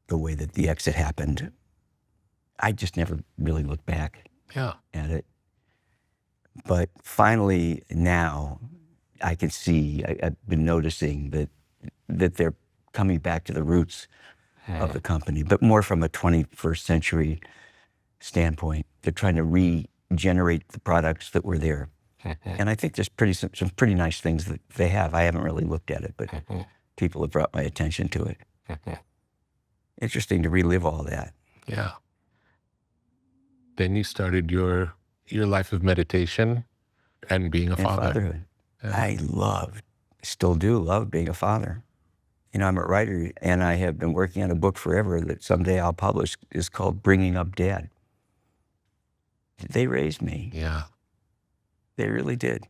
the way that the exit happened. I just never really looked back at it. But finally now I can see, I've been noticing that they're coming back to the roots of the company, but more from a 21st century standpoint. They're trying to regenerate the products that were there. And I think there's some pretty nice things that they have. I haven't really looked at it, but people have brought my attention to it. Interesting to relive all that. Yeah. Then you started your life of meditation and being a father. Fatherhood. Yeah. I still do love being a father. I'm a writer, and I have been working on a book forever that someday I'll publish. It's called Bringing Up Dad. They raised me. Yeah. They really did.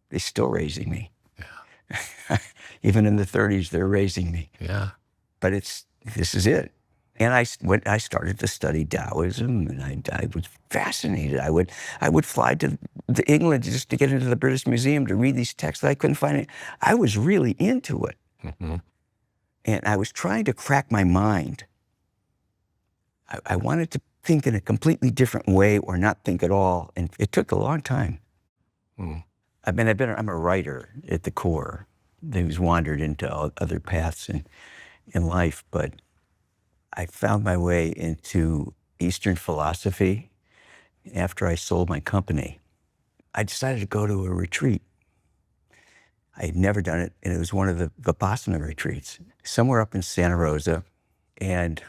They're still raising me. Yeah. Even in the 30s, they're raising me. Yeah. But this is it. And I started to study Taoism, and I was fascinated. I would fly to England just to get into the British Museum to read these texts that I couldn't find it. I was really into it. Mm-hmm. And I was trying to crack my mind. I wanted to think in a completely different way or not think at all. And it took a long time. Mm. I'm a writer at the core who's wandered into other paths in life, but I found my way into Eastern philosophy after I sold my company. I decided to go to a retreat. I had never done it, and it was one of the Vipassana retreats, somewhere up in Santa Rosa. And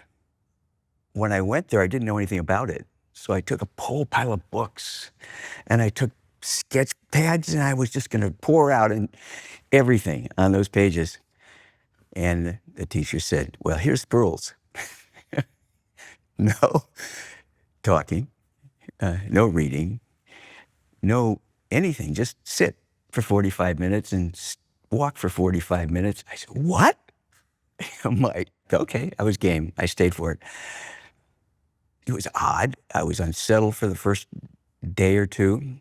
when I went there, I didn't know anything about it. So I took a whole pile of books, and I took sketch pads, and I was just going to pour out everything on those pages. And the teacher said, well, here's the rules. No talking, no reading, no anything. Just sit for 45 minutes and walk for 45 minutes. I said, what? I'm like, okay, I was game. I stayed for it. It was odd. I was unsettled for the first day or two.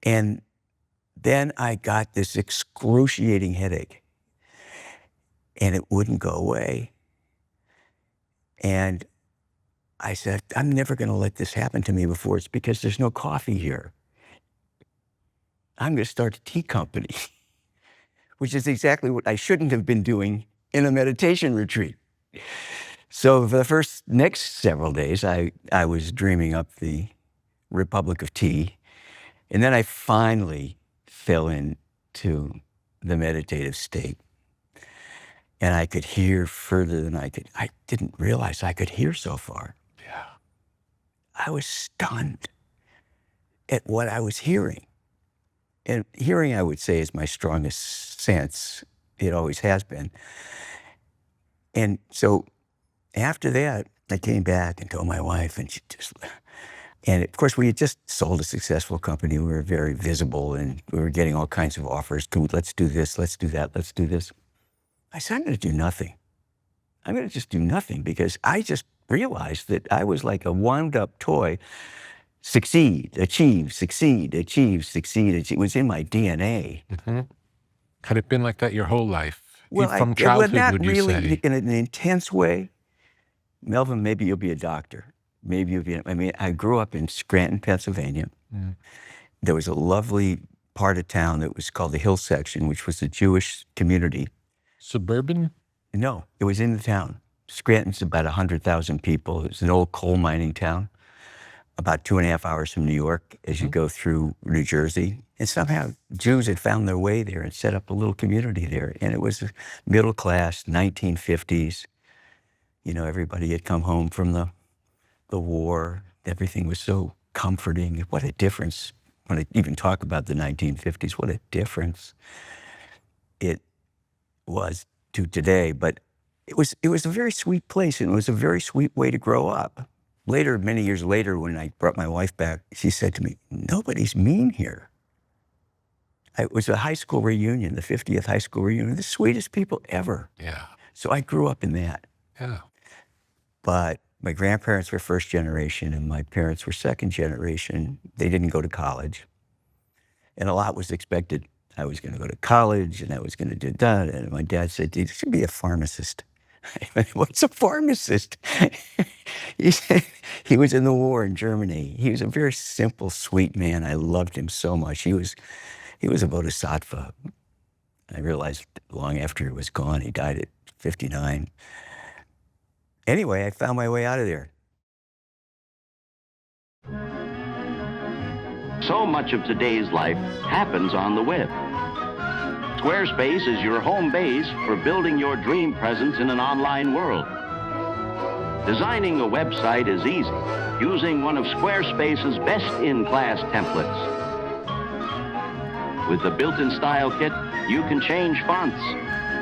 And then I got this excruciating headache, and it wouldn't go away. And I said, I'm never going to let this happen to me before. It's because there's no coffee here. I'm going to start a tea company, which is exactly what I shouldn't have been doing in a meditation retreat. So for the next several days, I was dreaming up the Republic of Tea. And then I finally fell into the meditative state. And I could hear further than I didn't realize I could hear so far. Yeah. I was stunned at what I was hearing. And hearing, I would say, is my strongest sense. It always has been. And so after that, I came back and told my wife, and she just, and of course we had just sold a successful company. We were very visible and we were getting all kinds of offers. Let's do this, let's do that, let's do this. I said, I'm going to do nothing. I'm going to just do nothing, because I just realized that I was like a wound up toy. Succeed, achieve, succeed, achieve, succeed. It was in my DNA. Mm-hmm. Had it been like that your whole life? Well, From childhood, not would you really say? in an intense way. Melvin, maybe you'll be a doctor. Maybe you'll be, I mean, I grew up in Scranton, Pennsylvania. Mm. There was a lovely part of town that was called the Hill Section, which was a Jewish community. Suburban? No, it was in the town. Scranton's about 100,000 people. It was an old coal mining town, about 2.5 hours from New York as you go through New Jersey. And somehow Jews had found their way there and set up a little community there. And it was middle class, 1950s. You know, everybody had come home from the war. Everything was so comforting. What a difference. When I even talk about the 1950s, what a difference it was to today. But it was a very sweet place, and it was a very sweet way to grow up. Later, many years later, when I brought my wife back, she said to me, nobody's mean here. It was a high school reunion, the 50th high school reunion, the sweetest people ever. Yeah. So I grew up in that. Yeah. But my grandparents were first generation and my parents were second generation. They didn't go to college. And a lot was expected. I was going to go to college and I was going to do that. And my dad said, you should be a pharmacist. What's a pharmacist? He said he was in the war in Germany. He was a very simple, sweet man. I loved him so much. He was a bodhisattva. I realized long after he was gone, he died at 59. Anyway, I found my way out of there. So much of today's life happens on the web. Squarespace is your home base for building your dream presence in an online world. Designing a website is easy, using one of Squarespace's best-in-class templates. With the built-in style kit, you can change fonts,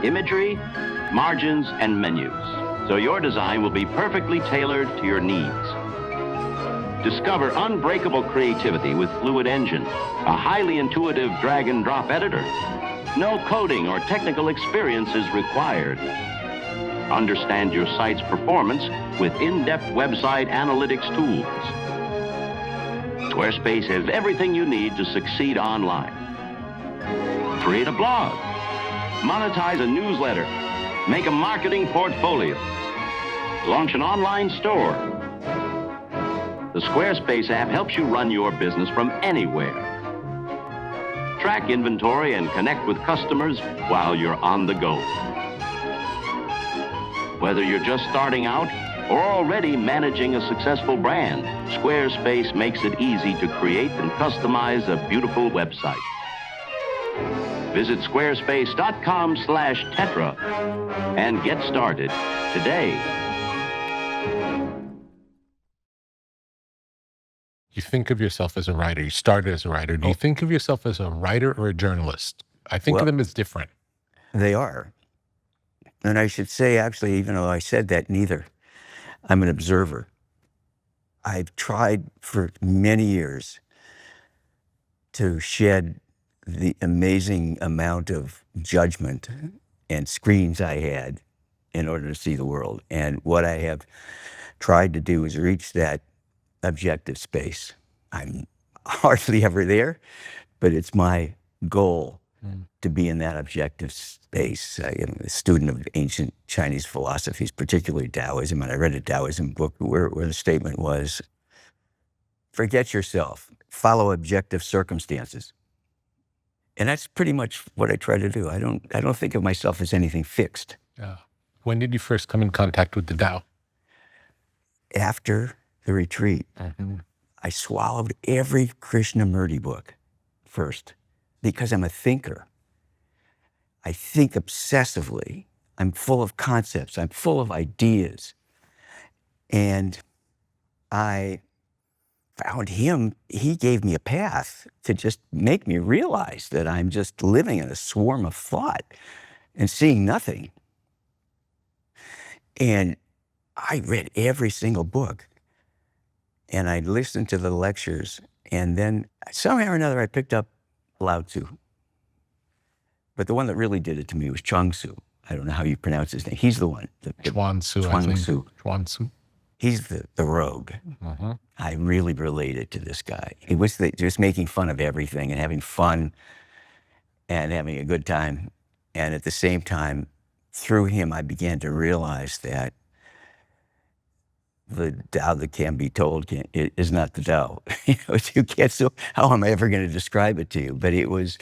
imagery, margins, and menus, so your design will be perfectly tailored to your needs. Discover unbreakable creativity with Fluid Engine, a highly intuitive drag-and-drop editor. No coding or technical experience is required. Understand your site's performance with in-depth website analytics tools. Squarespace has everything you need to succeed online. Create a blog, monetize a newsletter, make a marketing portfolio, launch an online store. The Squarespace app helps you run your business from anywhere. Track inventory and connect with customers while you're on the go. Whether you're just starting out or already managing a successful brand, Squarespace makes it easy to create and customize a beautiful website. Visit squarespace.com/Tetra and get started today. You think of yourself as a writer. You started as a writer. Do you think of yourself as a writer or a journalist? I think of them as different. They are. And I should say, actually, even though I said that, neither. I'm an observer. I've tried for many years to shed the amazing amount of judgment and screens I had in order to see the world. And what I have tried to do is reach that objective space. I'm hardly ever there, but it's my goal to be in that objective space. I am a student of ancient Chinese philosophies, particularly Taoism, and I read a Taoism book where the statement was, forget yourself, follow objective circumstances. And that's pretty much what I try to do. I don't think of myself as anything fixed. Yeah. When did you first come in contact with the Tao? After the retreat, I swallowed every Krishnamurti book first because I'm a thinker. I think obsessively. I'm full of concepts. I'm full of ideas. And I found him. He gave me a path to just make me realize that I'm just living in a swarm of thought and seeing nothing. And I read every single book, and I listened to the lectures, and then somehow or another I picked up Lao Tzu. But the one that really did it to me was Chuang Tzu. I don't know how you pronounce his name. He's the one. Chuang Tzu, I think. Chuang Tzu. He's the rogue. I really related to this guy. He was just making fun of everything and having fun and having a good time. And at the same time, through him, I began to realize that the Tao that can be told is not the Tao. You can't. So how am I ever going to describe it to you? But it was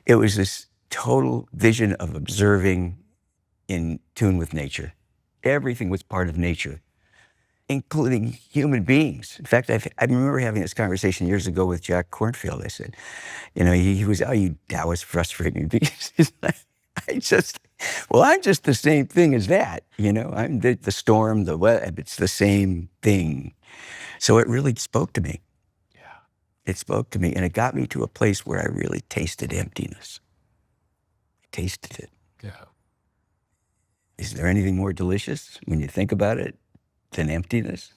this total vision of observing in tune with nature. Everything was part of nature, including human beings. In fact, I remember having this conversation years ago with Jack Kornfield. I said, he was, "Oh, you Taoists frustrate me," because I'm just the same thing as that. I'm the storm, the web, it's the same thing. So it really spoke to me. Yeah. It spoke to me, and it got me to a place where I really tasted emptiness. I tasted it. Yeah. Is there anything more delicious when you think about it than emptiness?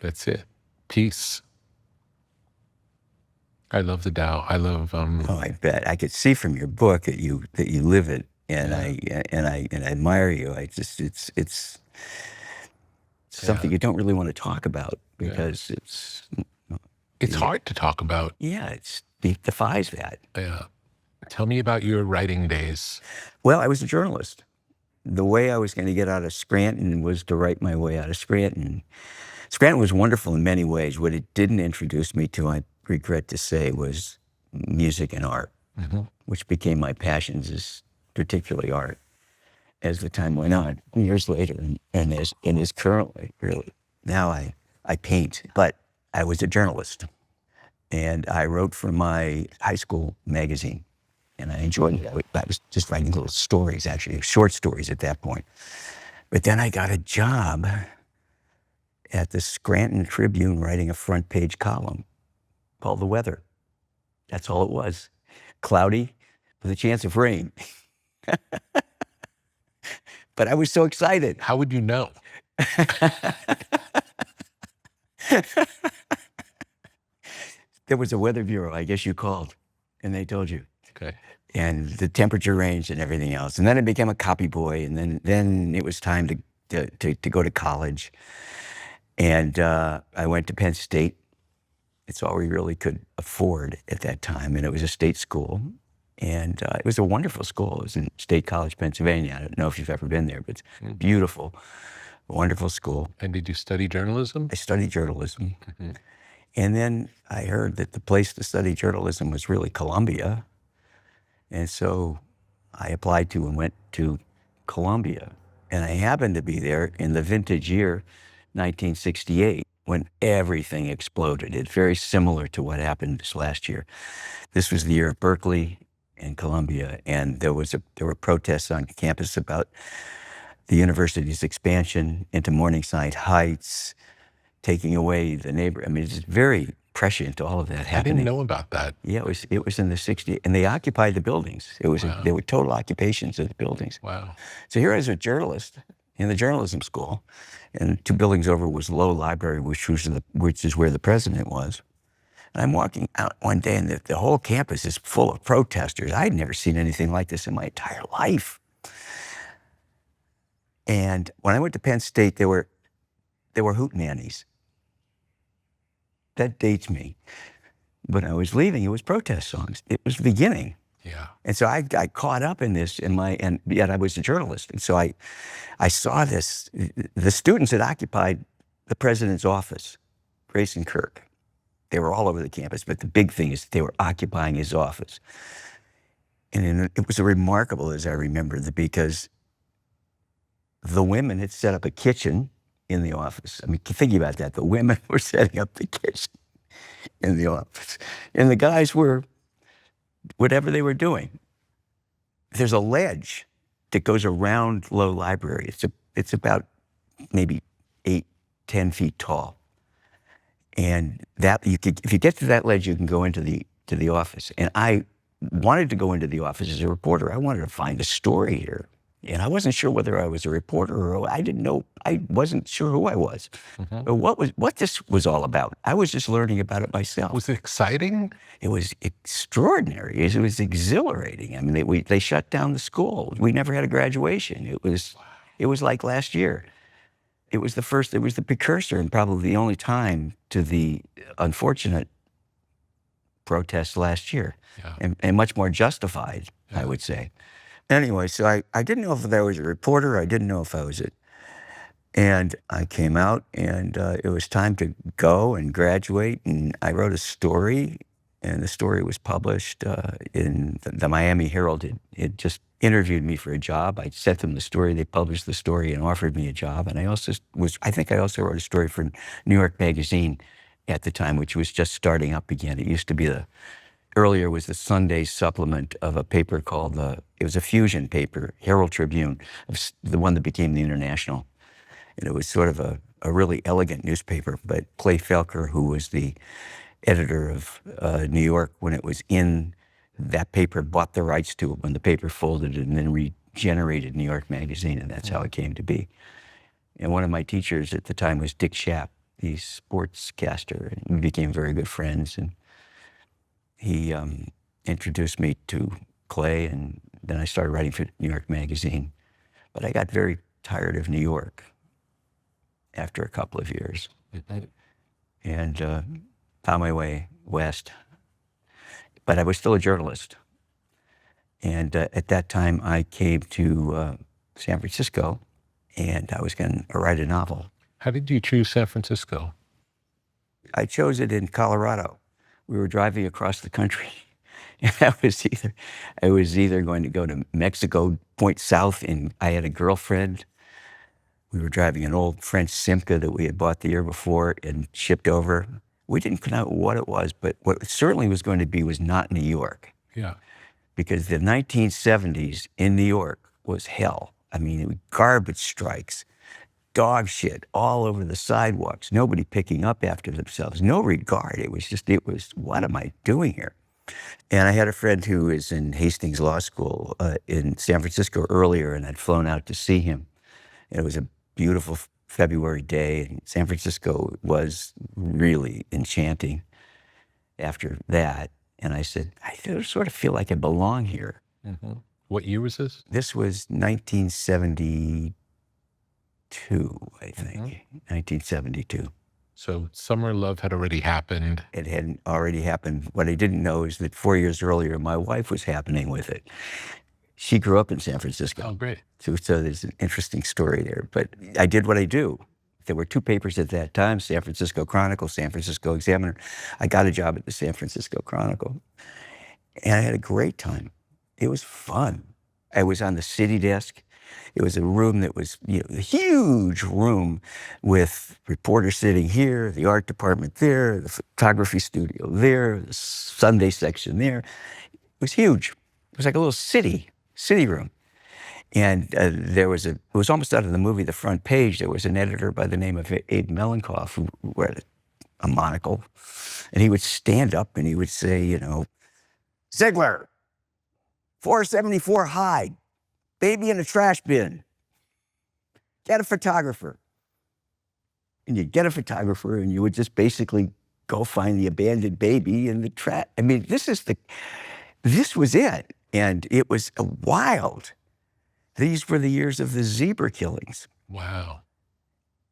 That's it. Peace. I love the Tao. I love. Oh, I bet. I could see from your book that you live it, and I admire you. It's something you don't really want to talk about because it's hard to talk about. Yeah, it defies that. Yeah. Tell me about your writing days. Well, I was a journalist. The way I was going to get out of Scranton was to write my way out of Scranton. Scranton was wonderful in many ways. What it didn't introduce me to, I regret to say, was music and art, which became my passions, is particularly art, as the time went on, years later, and is currently, really. Now I paint, but I was a journalist, and I wrote for my high school magazine. And I enjoyed it. I was just writing little stories, actually, short stories at that point. But then I got a job at the Scranton Tribune writing a front page column called The Weather. That's all it was. Cloudy with a chance of rain. But I was so excited. How would you know? There was a weather bureau, I guess you called, and they told you. Okay. And the temperature range and everything else. And then I became a copy boy, and then it was time to go to college. And I went to Penn State. It's all we really could afford at that time, and it was a state school. And it was a wonderful school. It was in State College, Pennsylvania. I don't know if you've ever been there, but it's beautiful, wonderful school. And did you study journalism? I studied journalism. And then I heard that the place to study journalism was really Columbia. And so I applied to and went to Columbia. And I happened to be there in the vintage year, 1968, when everything exploded. It's very similar to what happened this last year. This was the year of Berkeley and Columbia, and there were protests on campus about the university's expansion into Morningside Heights, taking away the neighbor. I mean, it's very prescient, all of that happening. I didn't know about that. Yeah, it was in the 60s, and they occupied the buildings. They were total occupations of the buildings. Wow. So here I was a journalist in the journalism school, and 2 buildings over was Low Library, which is where the president was. And I'm walking out one day, and the whole campus is full of protesters. I'd never seen anything like this in my entire life. And when I went to Penn State, there were hootenannies. That dates me. When I was leaving, it was protest songs. It was the beginning. Yeah. And so I got caught up in this, and yet I was a journalist. And so I saw this. The students had occupied the president's office, Grayson Kirk. They were all over the campus, but the big thing is they were occupying his office. And it was remarkable, as I remember, because the women had set up a kitchen in the office. I mean, thinking about that, the women were setting up the kitchen in the office. And the guys were, whatever they were doing. There's a ledge that goes around Low Library. It's about maybe 8-10 feet tall. And that if you get to that ledge, you can go into the office. And I wanted to go into the office as a reporter. I wanted to find a story here. And I wasn't sure whether I was a reporter or I wasn't sure who I was, or what this was all about. I was just learning about it myself. Was it exciting? It was extraordinary. It was exhilarating. I mean, they shut down the school. We never had a graduation. It was like last year. It was the precursor and probably the only time to the unfortunate protests last year, and much more justified, I would say. Anyway, so I didn't know if I was a reporter. I didn't know if I was it. And I came out, and it was time to go and graduate. And I wrote a story, and the story was published in the Miami Herald. It just interviewed me for a job. I sent them the story. They published the story and offered me a job. And I think I also wrote a story for New York Magazine at the time, which was just starting up again. It used to be earlier was the Sunday supplement of a paper called, it was a fusion paper, Herald Tribune, the one that became the International. And it was sort of a really elegant newspaper, but Clay Felker, who was the editor of New York when it was in that paper, bought the rights to it when the paper folded and then regenerated New York Magazine, and that's how it came to be. And one of my teachers at the time was Dick Schaap, the sportscaster, and we became very good friends. And he introduced me to Clay, and then I started writing for New York Magazine. But I got very tired of New York after a couple of years, and found my way west. But I was still a journalist. And at that time, I came to San Francisco, and I was going to write a novel. How did you choose San Francisco? I chose it in Colorado. We were driving across the country. And I was either going to go to Mexico, point south, and I had a girlfriend. We were driving an old French Simca that we had bought the year before and shipped over. We didn't know what it was, but what it certainly was going to be was not New York. Yeah. Because the 1970s in New York was hell. I mean, it was garbage strikes, dog shit all over the sidewalks, nobody picking up after themselves, no regard. It was, what am I doing here? And I had a friend who was in Hastings Law School in San Francisco earlier, and I'd flown out to see him. And it was a beautiful February day, and San Francisco was really enchanting after that. And I said, I sort of feel like I belong here. Mm-hmm. What year was this? This was 1972, I think, 1972. So summer love had already happened. It had already happened. What I didn't know is that 4 years earlier, my wife was happening with it. She grew up in San Francisco. Oh, great. So there's an interesting story there. But I did what I do. There were two papers at that time, San Francisco Chronicle, San Francisco Examiner. I got a job at the San Francisco Chronicle. And I had a great time. It was fun. I was on the city desk. It was a room that was, a huge room with reporters sitting here, the art department there, the photography studio there, the Sunday section there. It was huge. It was like a little city room. And it was almost out of the movie, The Front Page. There was an editor by the name of Abe Melanchoff who wore a monocle. And he would stand up and he would say, Ziegler, 474 Hyde, baby in a trash bin. Get a photographer. And you'd get a photographer and you would just basically go find the abandoned baby in the trash. I mean, this was it. And it was wild. These were the years of the zebra killings. Wow.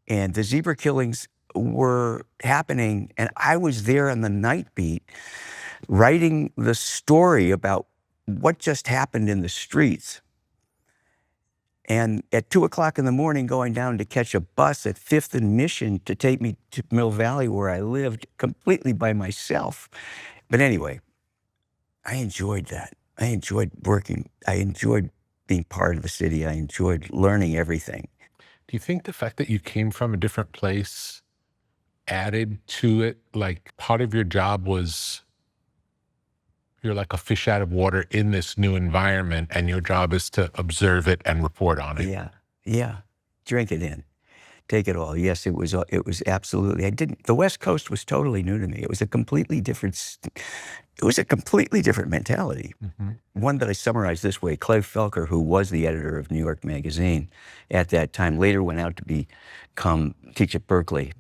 And the zebra killings were happening, and I was there on the night beat writing the story about what just happened in the streets. And at 2 o'clock in the morning, going down to catch a bus at 5th and Mission to take me to Mill Valley where I lived completely by myself. But anyway, I enjoyed that. I enjoyed working. I enjoyed being part of the city. I enjoyed learning everything. Do you think the fact that you came from a different place added to it? Like part of your job was you're like a fish out of water in this new environment, and your job is to observe it and report on it. Yeah. Drink it in. take it all. Yes, it was absolutely. The West Coast was totally new to me. It was a completely different mentality. One that I summarized this way: Clive Felker, who was the editor of New York Magazine at that time, later went out to teach at Berkeley.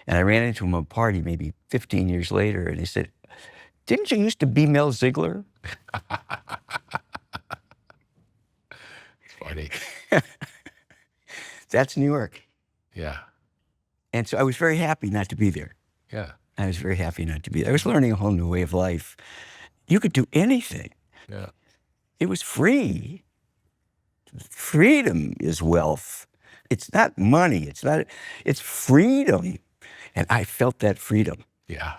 And I ran into him at a party maybe 15 years later, and he said, "Didn't you used to be Mel Ziegler?" Funny. That's New York. Yeah. And so I was very happy not to be there. Yeah. I was very happy not to be there. I was learning a whole new way of life. You could do anything. Yeah. It was free. Freedom is wealth. It's not money. It's freedom. And I felt that freedom. Yeah.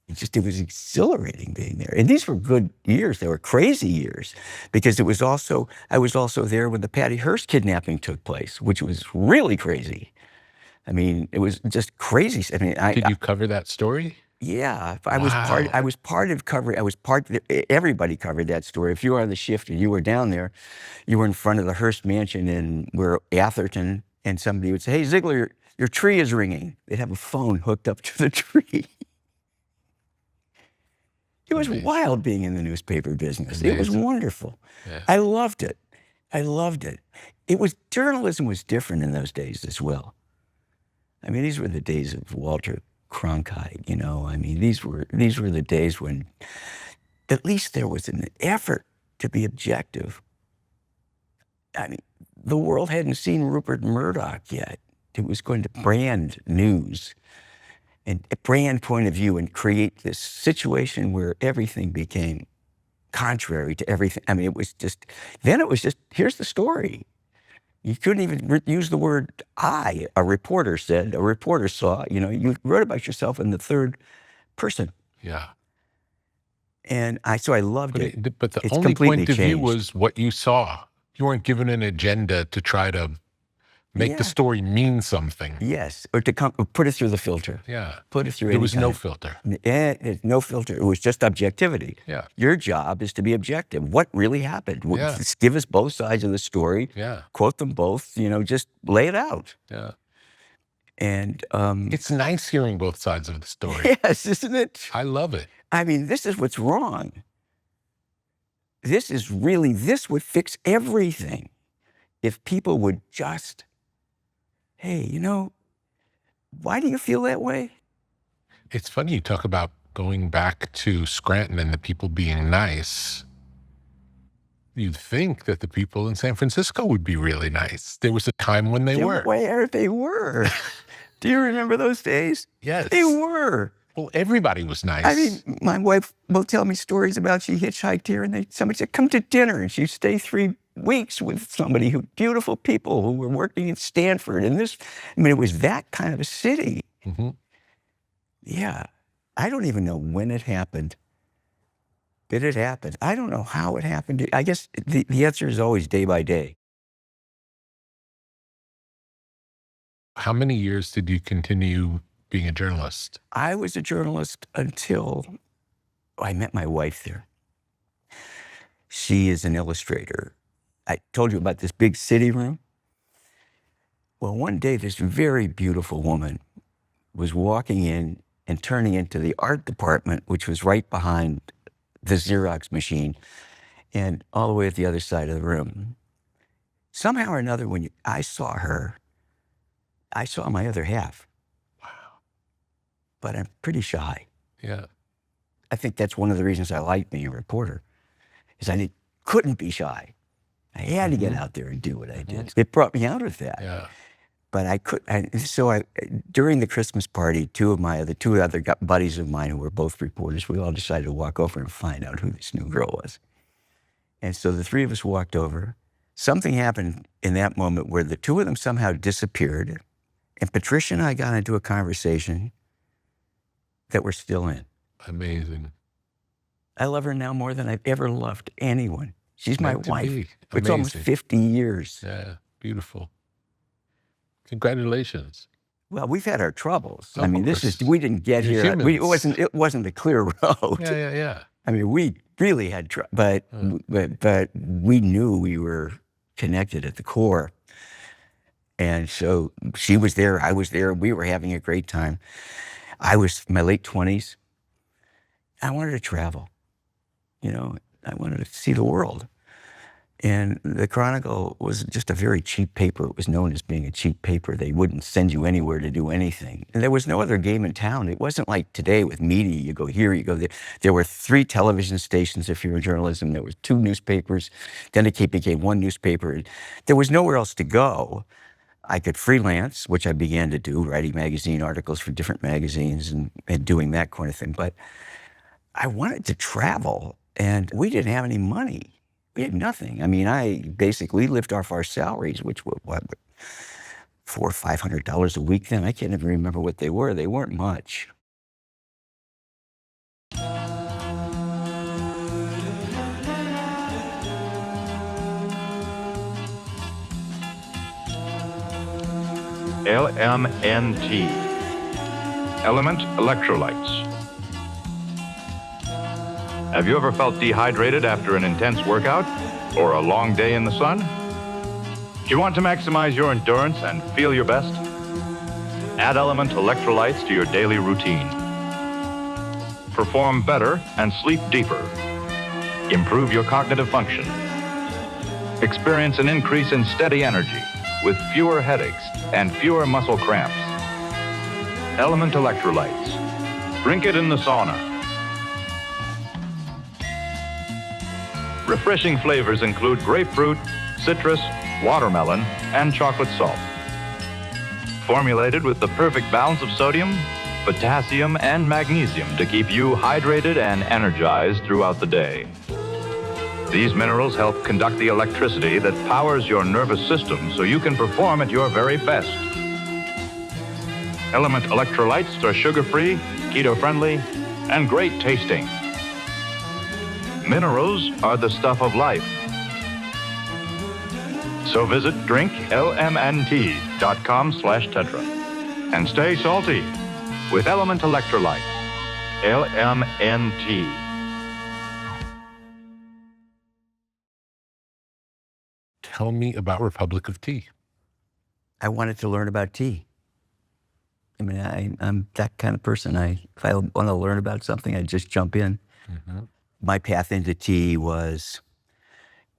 It was exhilarating being there. And these were good years. They were crazy years, because I was also there when the Patty Hearst kidnapping took place, which was really crazy. I mean, it was just crazy. I mean, Did you cover that story? Yeah, I was part of covering. Everybody covered that story. If you were on the shift and you were down there, you were in front of the Hearst mansion in Atherton, and somebody would say, "Hey, Ziegler, your tree is ringing." They'd have a phone hooked up to the tree. It was wild being in the newspaper business. It was wonderful. Yeah. I loved it. Journalism was different in those days as well. I mean, these were the days of Walter Cronkite, I mean, these were the days when at least there was an effort to be objective. I mean, the world hadn't seen Rupert Murdoch yet. It was going to brand news and a brand point of view and create this situation where everything became contrary to everything. I mean, then it was just, here's the story. You couldn't even use the word I. A reporter said, a reporter saw, you wrote about yourself in the third person. Yeah. And so I loved it. But the It's only completely point of view changed. was what you saw. You weren't given an agenda to try to make the story mean something. Yes, or to put it through the filter. Yeah. Put it through There was no filter. There's no filter. It was just objectivity. Yeah. Your job is to be objective. What really happened? Yeah. Just give us both sides of the story. Yeah. Quote them both. Just lay it out. Yeah. And It's nice hearing both sides of the story. yes, isn't it? I love it. I mean, this is what's wrong. This would fix everything if people would just, hey, why do you feel that way? It's funny you talk about going back to Scranton and the people being nice. You'd think that the people in San Francisco would be really nice. There was a time when they were. Where they were. Do you remember those days? Yes. They were. Well, everybody was nice. I mean, my wife will tell me stories about she hitchhiked here and somebody said, "Come to dinner." And she'd stay 3 weeks with beautiful people who were working in Stanford. And it was that kind of a city. Mm-hmm. Yeah. I don't even know when it happened. But it happened. I don't know how it happened. I guess the answer is always day by day. How many years did you continue being a journalist? I was a journalist until I met my wife there. She is an illustrator. I told you about this big city room. Well, one day this very beautiful woman was walking in and turning into the art department, which was right behind the Xerox machine and all the way at the other side of the room. Somehow or another, when I saw her, I saw my other half. Wow. But I'm pretty shy. Yeah. I think that's one of the reasons I like being a reporter, is I couldn't be shy. I had to get out there and do what I did. It brought me out of that. Yeah. But I during the Christmas party, two other buddies of mine who were both reporters, we all decided to walk over and find out who this new girl was. And so the three of us walked over. Something happened in that moment where the two of them somehow disappeared, and Patricia and I got into a conversation that we're still in. Amazing. I love her now more than I've ever loved anyone. She's my wife. It's almost Amazing. 50 years. Yeah. Beautiful. Congratulations. Well, we've had our troubles. Of I mean, course. we didn't get You're here. humans. It wasn't a clear road. Yeah. I mean, we really had trouble, but we knew we were connected at the core. And so she was there, I was there, we were having a great time. I was in my late 20s. I wanted to travel, you know, I wanted to see the world. And the Chronicle was just a very cheap paper. It was known as being a cheap paper. They wouldn't send you anywhere to do anything. And there was no other game in town. It wasn't like today with media. You go here, you go there. There were 3 television stations if you were in journalism. There was 2 newspapers. Then it became 1 newspaper. There was nowhere else to go. I could freelance, which I began to do, writing magazine articles for different magazines and doing that kind of thing. But I wanted to travel, and we didn't have any money. We had nothing. I mean, I basically lived off our salaries, which were, what, $400 or $500 a week then? I can't even remember what they were. They weren't much. LMNT, Element Electrolytes. Have you ever felt dehydrated after an intense workout or a long day in the sun? Do you want to maximize your endurance and feel your best? Add Element Electrolytes to your daily routine. Perform better and sleep deeper. Improve your cognitive function. Experience an increase in steady energy with fewer headaches and fewer muscle cramps. Element Electrolytes. Drink it in the sauna. Refreshing flavors include grapefruit, citrus, watermelon, and chocolate salt. Formulated with the perfect balance of sodium, potassium, and magnesium to keep you hydrated and energized throughout the day. These minerals help conduct the electricity that powers your nervous system so you can perform at your very best. Element Electrolytes are sugar-free, keto-friendly, and great tasting. Minerals are the stuff of life. So visit drinklmnt.com/tetra and stay salty with Element Electrolytes. LMNT. Tell me about Republic of Tea. I wanted to learn about tea. I mean, I'm that kind of person. If I want to learn about something, I just jump in. Mm-hmm. My path into tea was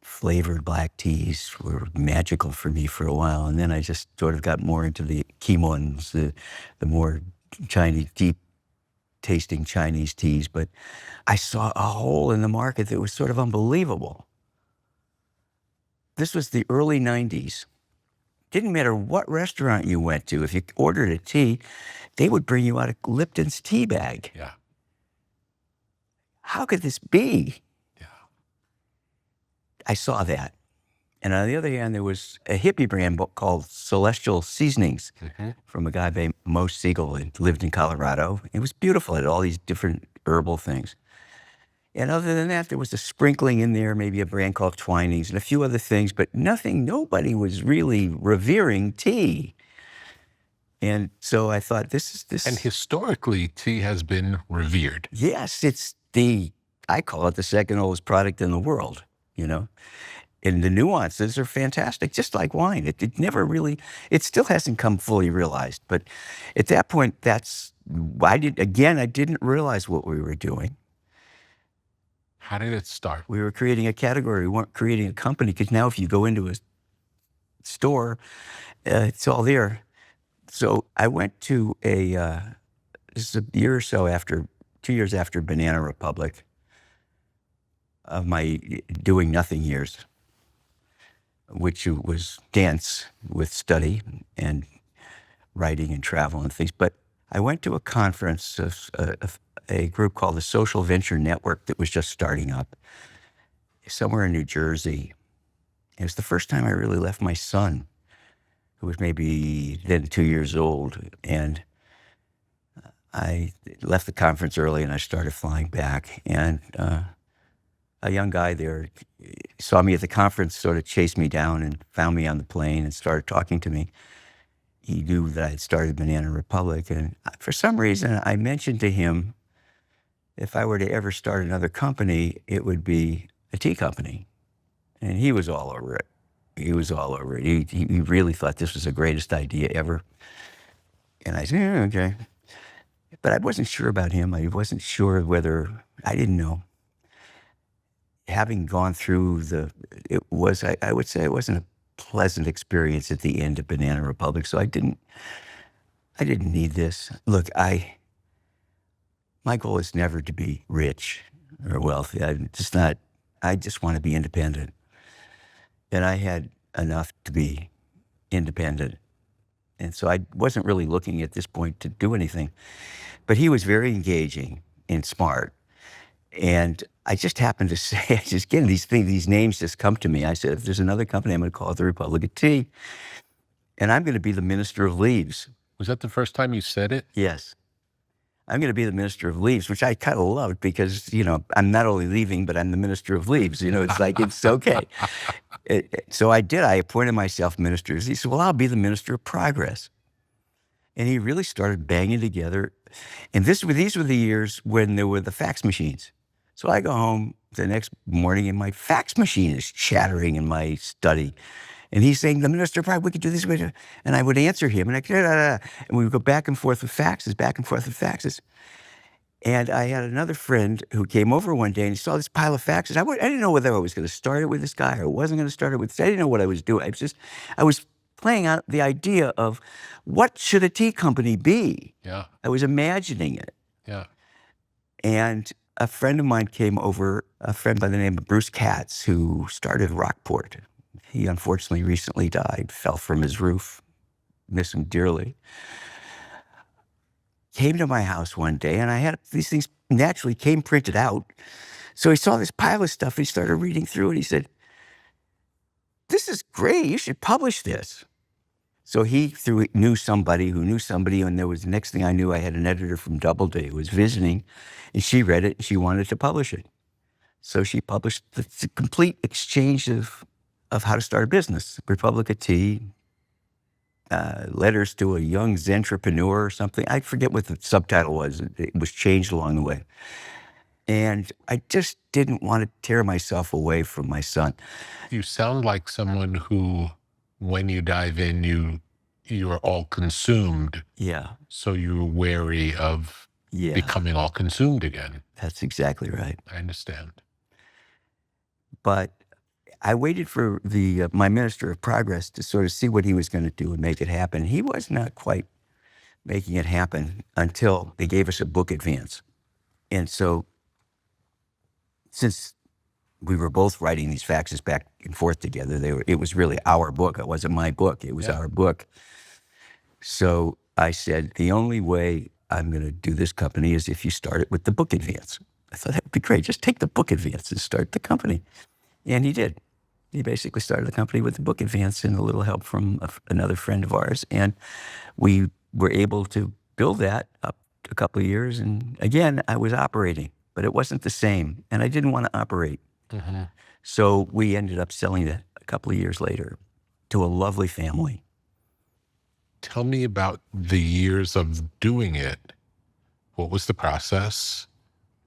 flavored black teas were magical for me for a while. And then I just sort of got more into the kimons, the more Chinese, deep tasting Chinese teas. But I saw a hole in the market that was sort of unbelievable. This was the early 90s. Didn't matter what restaurant you went to, if you ordered a tea, they would bring you out a Lipton's tea bag. Yeah. How could this be? Yeah. I saw that. And on the other hand, there was a hippie brand book called Celestial Seasonings from a guy named Mel Ziegler who lived in Colorado. It was beautiful. It had all these different herbal things. And other than that, there was a sprinkling in there, maybe a brand called Twinings and a few other things, but nobody was really revering tea. And so I thought, this. And historically, tea has been revered. Yes, I call it the second oldest product in the world, you know? And the nuances are fantastic, just like wine. It still hasn't come fully realized. But at that point, I didn't realize what we were doing. How did it start? We were creating a category. We weren't creating a company, because now if you go into a store, it's all there. So I went to this is a year or so after, 2 years after Banana Republic, of my doing nothing years, which was dense with study and writing and travel and things. But I went to a conference of a group called the Social Venture Network that was just starting up somewhere in New Jersey. It was the first time I really left my son, who was maybe then 2 years old. And I left the conference early and I started flying back. And a young guy there saw me at the conference, sort of chased me down and found me on the plane and started talking to me. He knew that I had started Banana Republic. And for some reason, I mentioned to him, if I were to ever start another company, it would be a tea company. And he was all over it. He was all over it. He really thought this was the greatest idea ever. And I said, yeah, okay. But I wasn't sure about him. I wasn't sure whether, I didn't know. Having gone through I would say it wasn't a pleasant experience at the end of Banana Republic, so I didn't need this. Look, my goal is never to be rich or wealthy. I just want to be independent. And I had enough to be independent. And so I wasn't really looking at this point to do anything. But he was very engaging and smart. And I just happened to say, these names just come to me. I said, if there's another company, I'm going to call it the Republic of Tea. And I'm going to be the Minister of Leaves. Was that the first time you said it? Yes. I'm going to be the Minister of Leaves, which I kind of loved because, I'm not only leaving, but I'm the Minister of Leaves. It's like, it's okay. So I did. I appointed myself Minister. He said, well, I'll be the Minister of Progress. And he really started banging together. And these were the years when there were the fax machines. So I go home the next morning and my fax machine is chattering in my study. And he's saying, the Minister of Progress, we could do this. And I would answer him. And we would go back and forth with faxes. And I had another friend who came over one day and he saw this pile of faxes. I didn't know whether I was going to start it with this guy or wasn't going to start it with this. I didn't know what I was doing. I was playing out the idea of what should a tea company be? Yeah. I was imagining it. Yeah. And a friend of mine came over, a friend by the name of Bruce Katz, who started Rockport. He unfortunately recently died, fell from his roof, miss him dearly. Came to my house one day and I had these things naturally came printed out. So he saw this pile of stuff. He started reading through it. He said, this is great. You should publish this. So he knew somebody who knew somebody, and there was the next thing I knew, I had an editor from Doubleday who was visiting, and she read it and she wanted to publish it. So she published the complete exchange of how to start a business, Republic of Tea, letters to a young entrepreneur or something. I forget what the subtitle was. It was changed along the way. And I just didn't want to tear myself away from my son. You sound like someone who, when you dive in, you are all consumed. Yeah. So you're wary of becoming all consumed again. That's exactly right. I understand. But I waited for my Minister of Progress to sort of see what he was going to do and make it happen. He was not quite making it happen until they gave us a book advance. And so since we were both writing these faxes back and forth together, it was really our book. It wasn't my book. It was our book. So I said, the only way I'm going to do this company is if you start it with the book advance. I thought that would be great. Just take the book advance and start the company. And he did. He basically started the company with the book advance and a little help from another friend of ours. And we were able to build that up a couple of years. And again, I was operating, but it wasn't the same. And I didn't want to operate. Mm-hmm. So we ended up selling it a couple of years later to a lovely family. Tell me about the years of doing it. What was the process?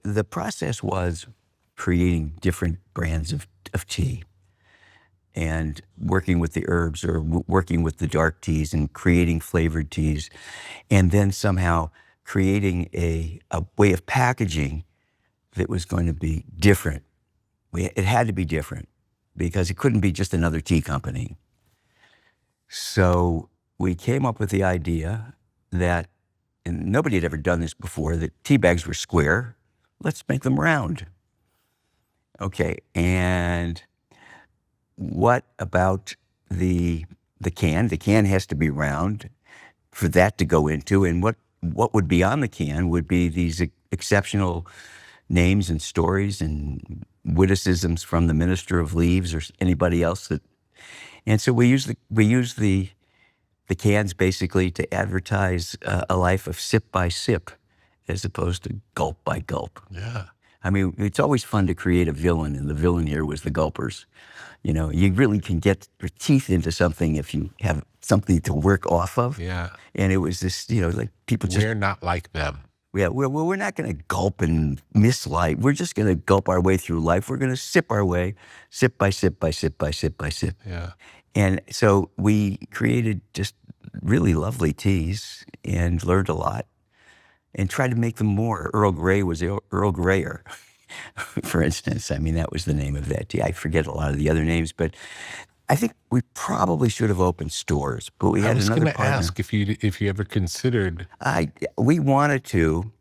The process was creating different brands of tea and working with the herbs or working with the dark teas and creating flavored teas, and then somehow creating a way of packaging that was going to be different. It had to be different because it couldn't be just another tea company. So we came up with the idea that, and nobody had ever done this before, that tea bags were square. Let's make them round. Okay, and what about the can? The can has to be round for that to go into, and what would be on the can would be these exceptional names and stories and witticisms from the Minister of Leaves or anybody else and so we use the cans basically to advertise a life of sip by sip as opposed to gulp by gulp. Yeah. I mean, it's always fun to create a villain, and the villain here was the gulpers. You know, you really can get your teeth into something if you have something to work off of. Yeah. And it was this, like people just... We're not like them. Yeah, we're not going to gulp and miss life. We're just going to gulp our way through life. We're going to sip our way, sip by sip by sip by sip by sip. Yeah. And so we created just really lovely teas and learned a lot and tried to make them more. Earl Grey was Earl Greyer, for instance. I mean, that was the name of that tea. I forget a lot of the other names, but I think we probably should have opened stores, but we I had was another going to partner. ask if you ever considered, We wanted to.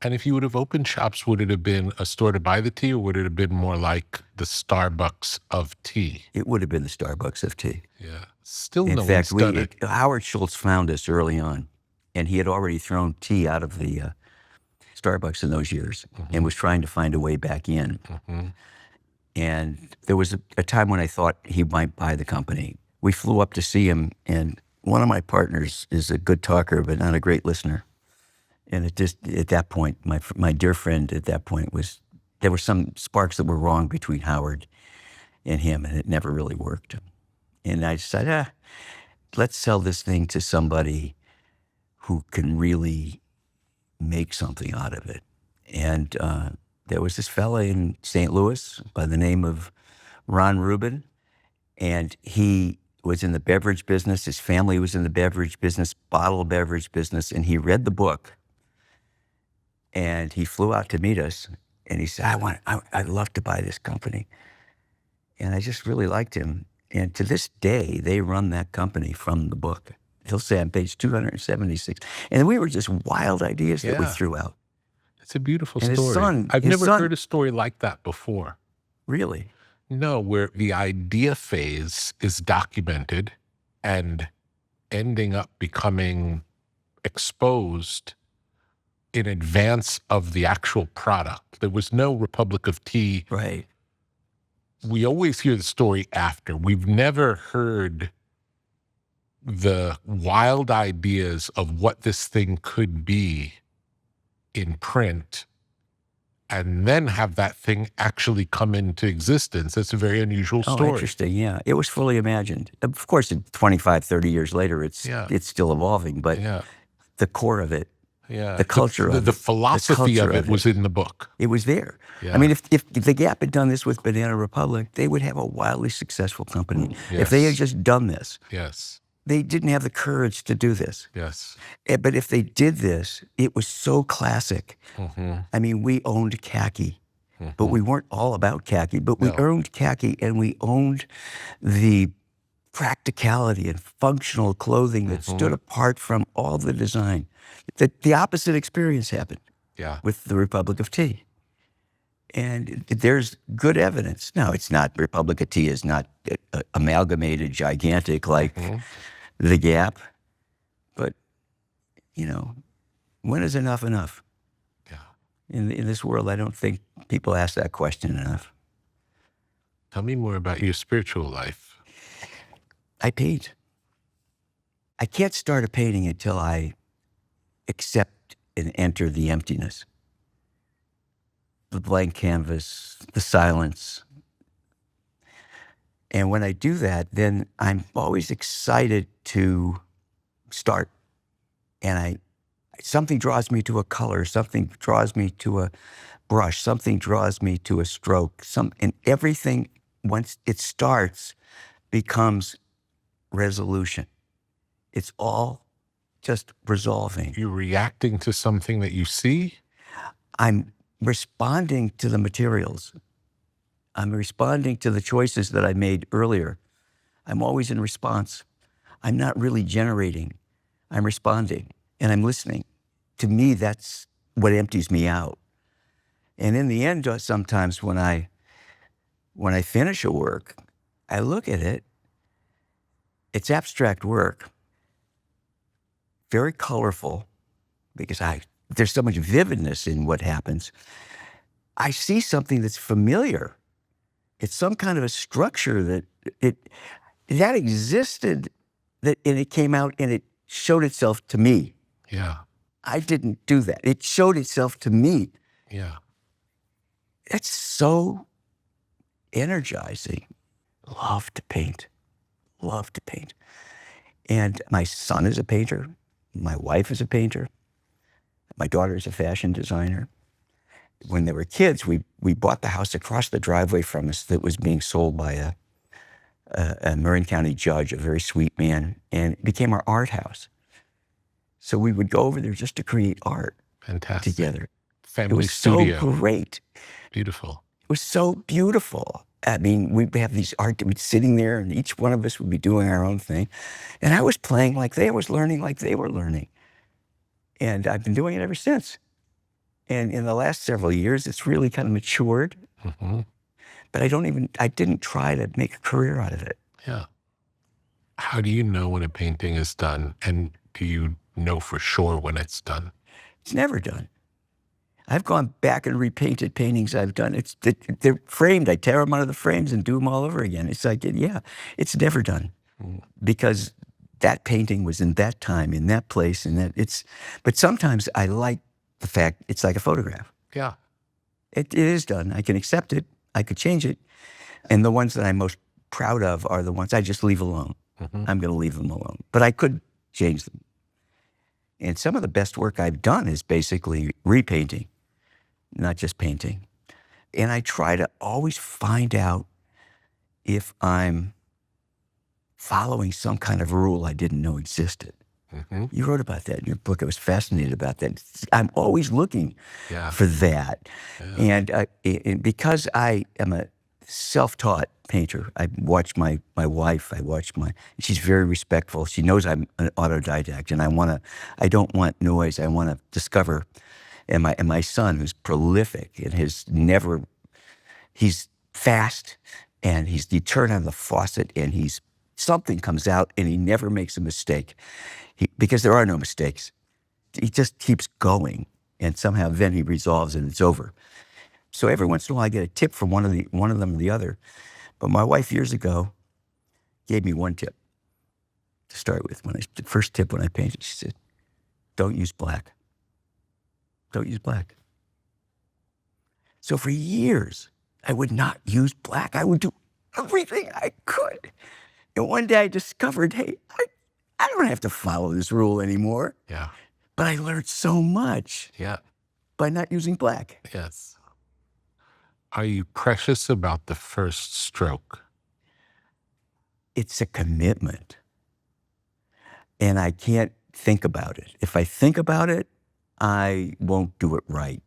and if you would have opened shops, would it have been a store to buy the tea, or would it have been more like the Starbucks of tea? It would have been the Starbucks of tea. Yeah. Still In no fact, one's done it. Howard Schultz found us early on, and he had already thrown tea out of the Starbucks in those years and was trying to find a way back in. And there was a time when I thought he might buy the company. We flew up to see him, and one of my partners is a good talker, but not a great listener. And it just, at that point, my dear friend at that point there were some sparks that were wrong between Howard and him, and it never really worked. And I decided, let's sell this thing to somebody who can really make something out of it. And there was this fella in St. Louis by the name of Ron Rubin, and he was in the beverage business. His family was in the beverage business, bottled beverage business, and he read the book. And he flew out to meet us, and he said, I'd love to buy this company. And I just really liked him. And to this day, they run that company from the book. He'll say on page 276. And we were just wild ideas that we Yeah. threw out. It's a beautiful And story. I've his never son- heard a story like that before. Really? No, where the idea phase is documented and ending up becoming exposed in advance of the actual product. There was no Republic of Tea. Right. We always hear the story after. We've never heard the wild ideas of what this thing could be in print and then have that thing actually come into existence. That's a very unusual Oh, story. interesting. Yeah. It was fully imagined. Of course, 25, 30 years later, it's still evolving, but Yeah. the core of it, Yeah. the culture of the it, philosophy culture of it was in the book. it was there. Yeah. I mean, if the Gap had done this with Banana Republic, they would have a wildly successful company. If they had Yes. just done this, Yes. they didn't have the courage to do this. Yes. But if they did this, it was so classic. I mean, we owned khaki, but we weren't all about khaki, but we No. owned khaki, and we owned the practicality and functional clothing that stood apart from all the design. The opposite experience happened Yeah. with the Republic of Tea. And there's good evidence. Now, it's not, Republic of Tea is not amalgamated, gigantic like the Gap, but, when is enough enough? Yeah. In this world, I don't think people ask that question enough. Tell me more about your spiritual life. I paint. I can't start a painting until I accept and enter the emptiness, the blank canvas, the silence. And when I do that, then I'm always excited to start. And something draws me to a color, something draws me to a brush, something draws me to a stroke, and everything, once it starts, becomes resolution. It's all just resolving. You're reacting to something that you see? I'm responding to the materials. I'm responding to the choices that I made earlier. I'm always in response. I'm not really generating. I'm responding and I'm listening. To me, that's what empties me out. And in the end, sometimes when I finish a work, I look at it. It's abstract work, very colorful, because there's so much vividness in what happens. I see something that's familiar. It's some kind of a structure that existed, and it came out and it showed itself to me. Yeah. I didn't do that. It showed itself to me. Yeah. That's so energizing. Love to paint. Love to paint. And my son is a painter. My wife is a painter. My daughter is a fashion designer. When they were kids, we bought the house across the driveway from us that was being sold by a Marin County judge, a very sweet man, and it became our art house. So we would go over there just to create art Fantastic. together. It Family was studio. so great. Beautiful. It was so beautiful. I mean, we'd have these art, we'd sitting there, and each one of us would be doing our own thing. And I was playing like they was learning like they were learning. And I've been doing it ever since. And in the last several years, it's really kind of matured. Mm-hmm. But I didn't try to make a career out of it. Yeah. How do you know when a painting is done? And do you know for sure when it's done? It's never done. I've gone back and repainted paintings I've done. They're framed. I tear them out of the frames and do them all over again. It's like, yeah, it's never done. Because that painting was in that time, in that place, but sometimes I like the fact it's like a photograph. Yeah. It is done. I can accept it. I could change it. And the ones that I'm most proud of are the ones I just leave alone. Mm-hmm. I'm going to leave them alone. But I could change them. And some of the best work I've done is basically repainting, not just painting. And I try to always find out if I'm following some kind of rule I didn't know existed. Mm-hmm. You wrote about that in your book. I was fascinated about that. I'm always looking Yeah. for that. Yeah. And because I am a self-taught painter, I watch my wife, she's very respectful. She knows I'm an autodidact, and I don't want noise. I want to discover. And my son, who's prolific and he's fast, and you turn on the faucet and something comes out and he never makes a mistake. Because there are no mistakes. He just keeps going, and somehow then he resolves and it's over. So every once in a while I get a tip from one of them or the other. But my wife years ago gave me one tip to start with. The first tip when I painted, she said, don't use black. Don't use black. So for years, I would not use black. I would do everything I could. And one day I discovered, hey, I don't have to follow this rule anymore. Yeah. But I learned so much Yeah. by not using black. Yes. Are you precious about the first stroke? It's a commitment. And I can't think about it. If I think about it, I won't do it right.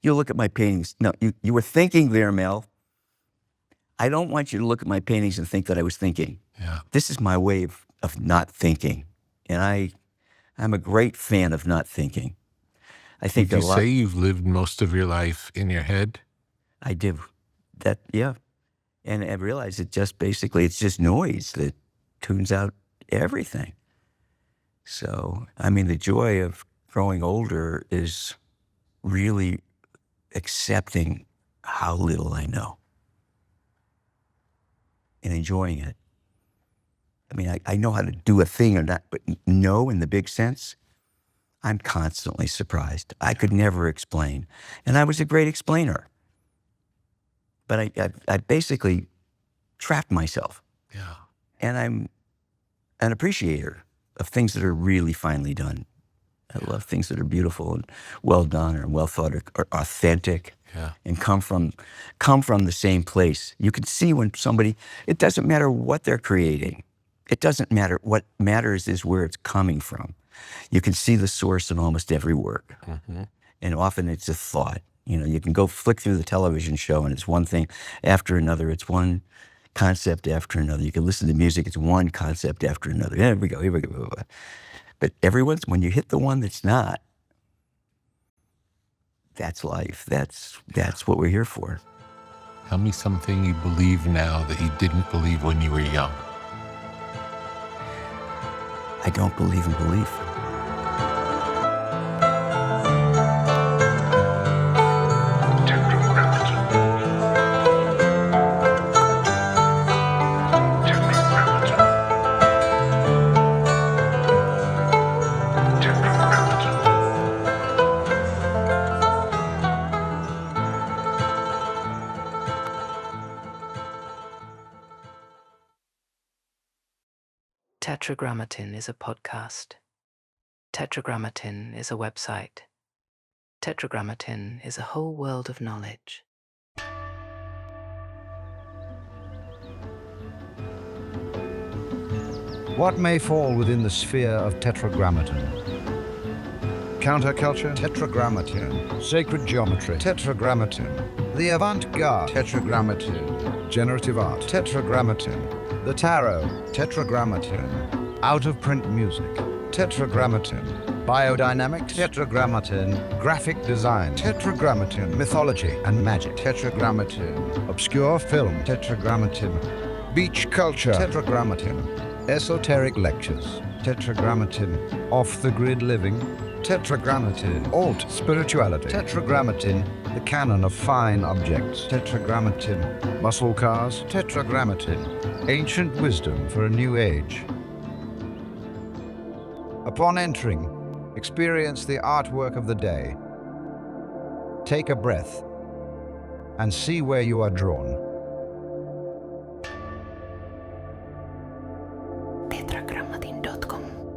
You look at my paintings. No, you were thinking there, Mel. I don't want you to look at my paintings and think that I was thinking. Yeah. This is my way of not thinking. And I'm a great fan of not thinking. I think Would you say you've lived most of your life in your head? I do. That, yeah. And I realize it's just noise that tunes out everything. So, I mean, the joy of growing older is really accepting how little I know and enjoying it. I mean, I know how to do a thing or not, but know in the big sense, I'm constantly surprised. I could never explain. And I was a great explainer. But I basically trapped myself. Yeah. And I'm an appreciator of things that are really finely done. I love things that are beautiful and well done or well thought or authentic. Yeah. And come from the same place. You can see when somebody, it doesn't matter what they're creating. It doesn't matter. What matters is where it's coming from. You can see the source in almost every work. Mm-hmm. And often it's a thought. You can go flick through the television show and it's one thing after another. It's one concept after another. You can listen to music. It's one concept after another. Here we go. But when you hit the one that's not, that's life. That's what we're here for. Tell me something you believe now that you didn't believe when you were young. I don't believe in belief. Tetragrammaton is a podcast. Tetragrammaton is a website. Tetragrammaton is a whole world of knowledge. What may fall within the sphere of tetragrammaton? Counterculture, tetragrammaton. Sacred geometry, tetragrammaton. The avant-garde, tetragrammaton. Generative art, tetragrammaton. The tarot, tetragrammaton. Out-of-print music, tetragrammaton. Biodynamics, tetragrammaton. Graphic design, tetragrammaton. Mythology and magic, tetragrammaton. Obscure film, tetragrammaton. Beach culture, tetragrammaton. Esoteric lectures, tetragrammaton. Off-the-grid living, tetragrammaton. Alt spirituality, tetragrammaton. The canon of fine objects, tetragrammaton. Muscle cars, tetragrammaton. Ancient wisdom for a new age. Upon entering, experience the artwork of the day. Take a breath and see where you are drawn. tetragrammatin.com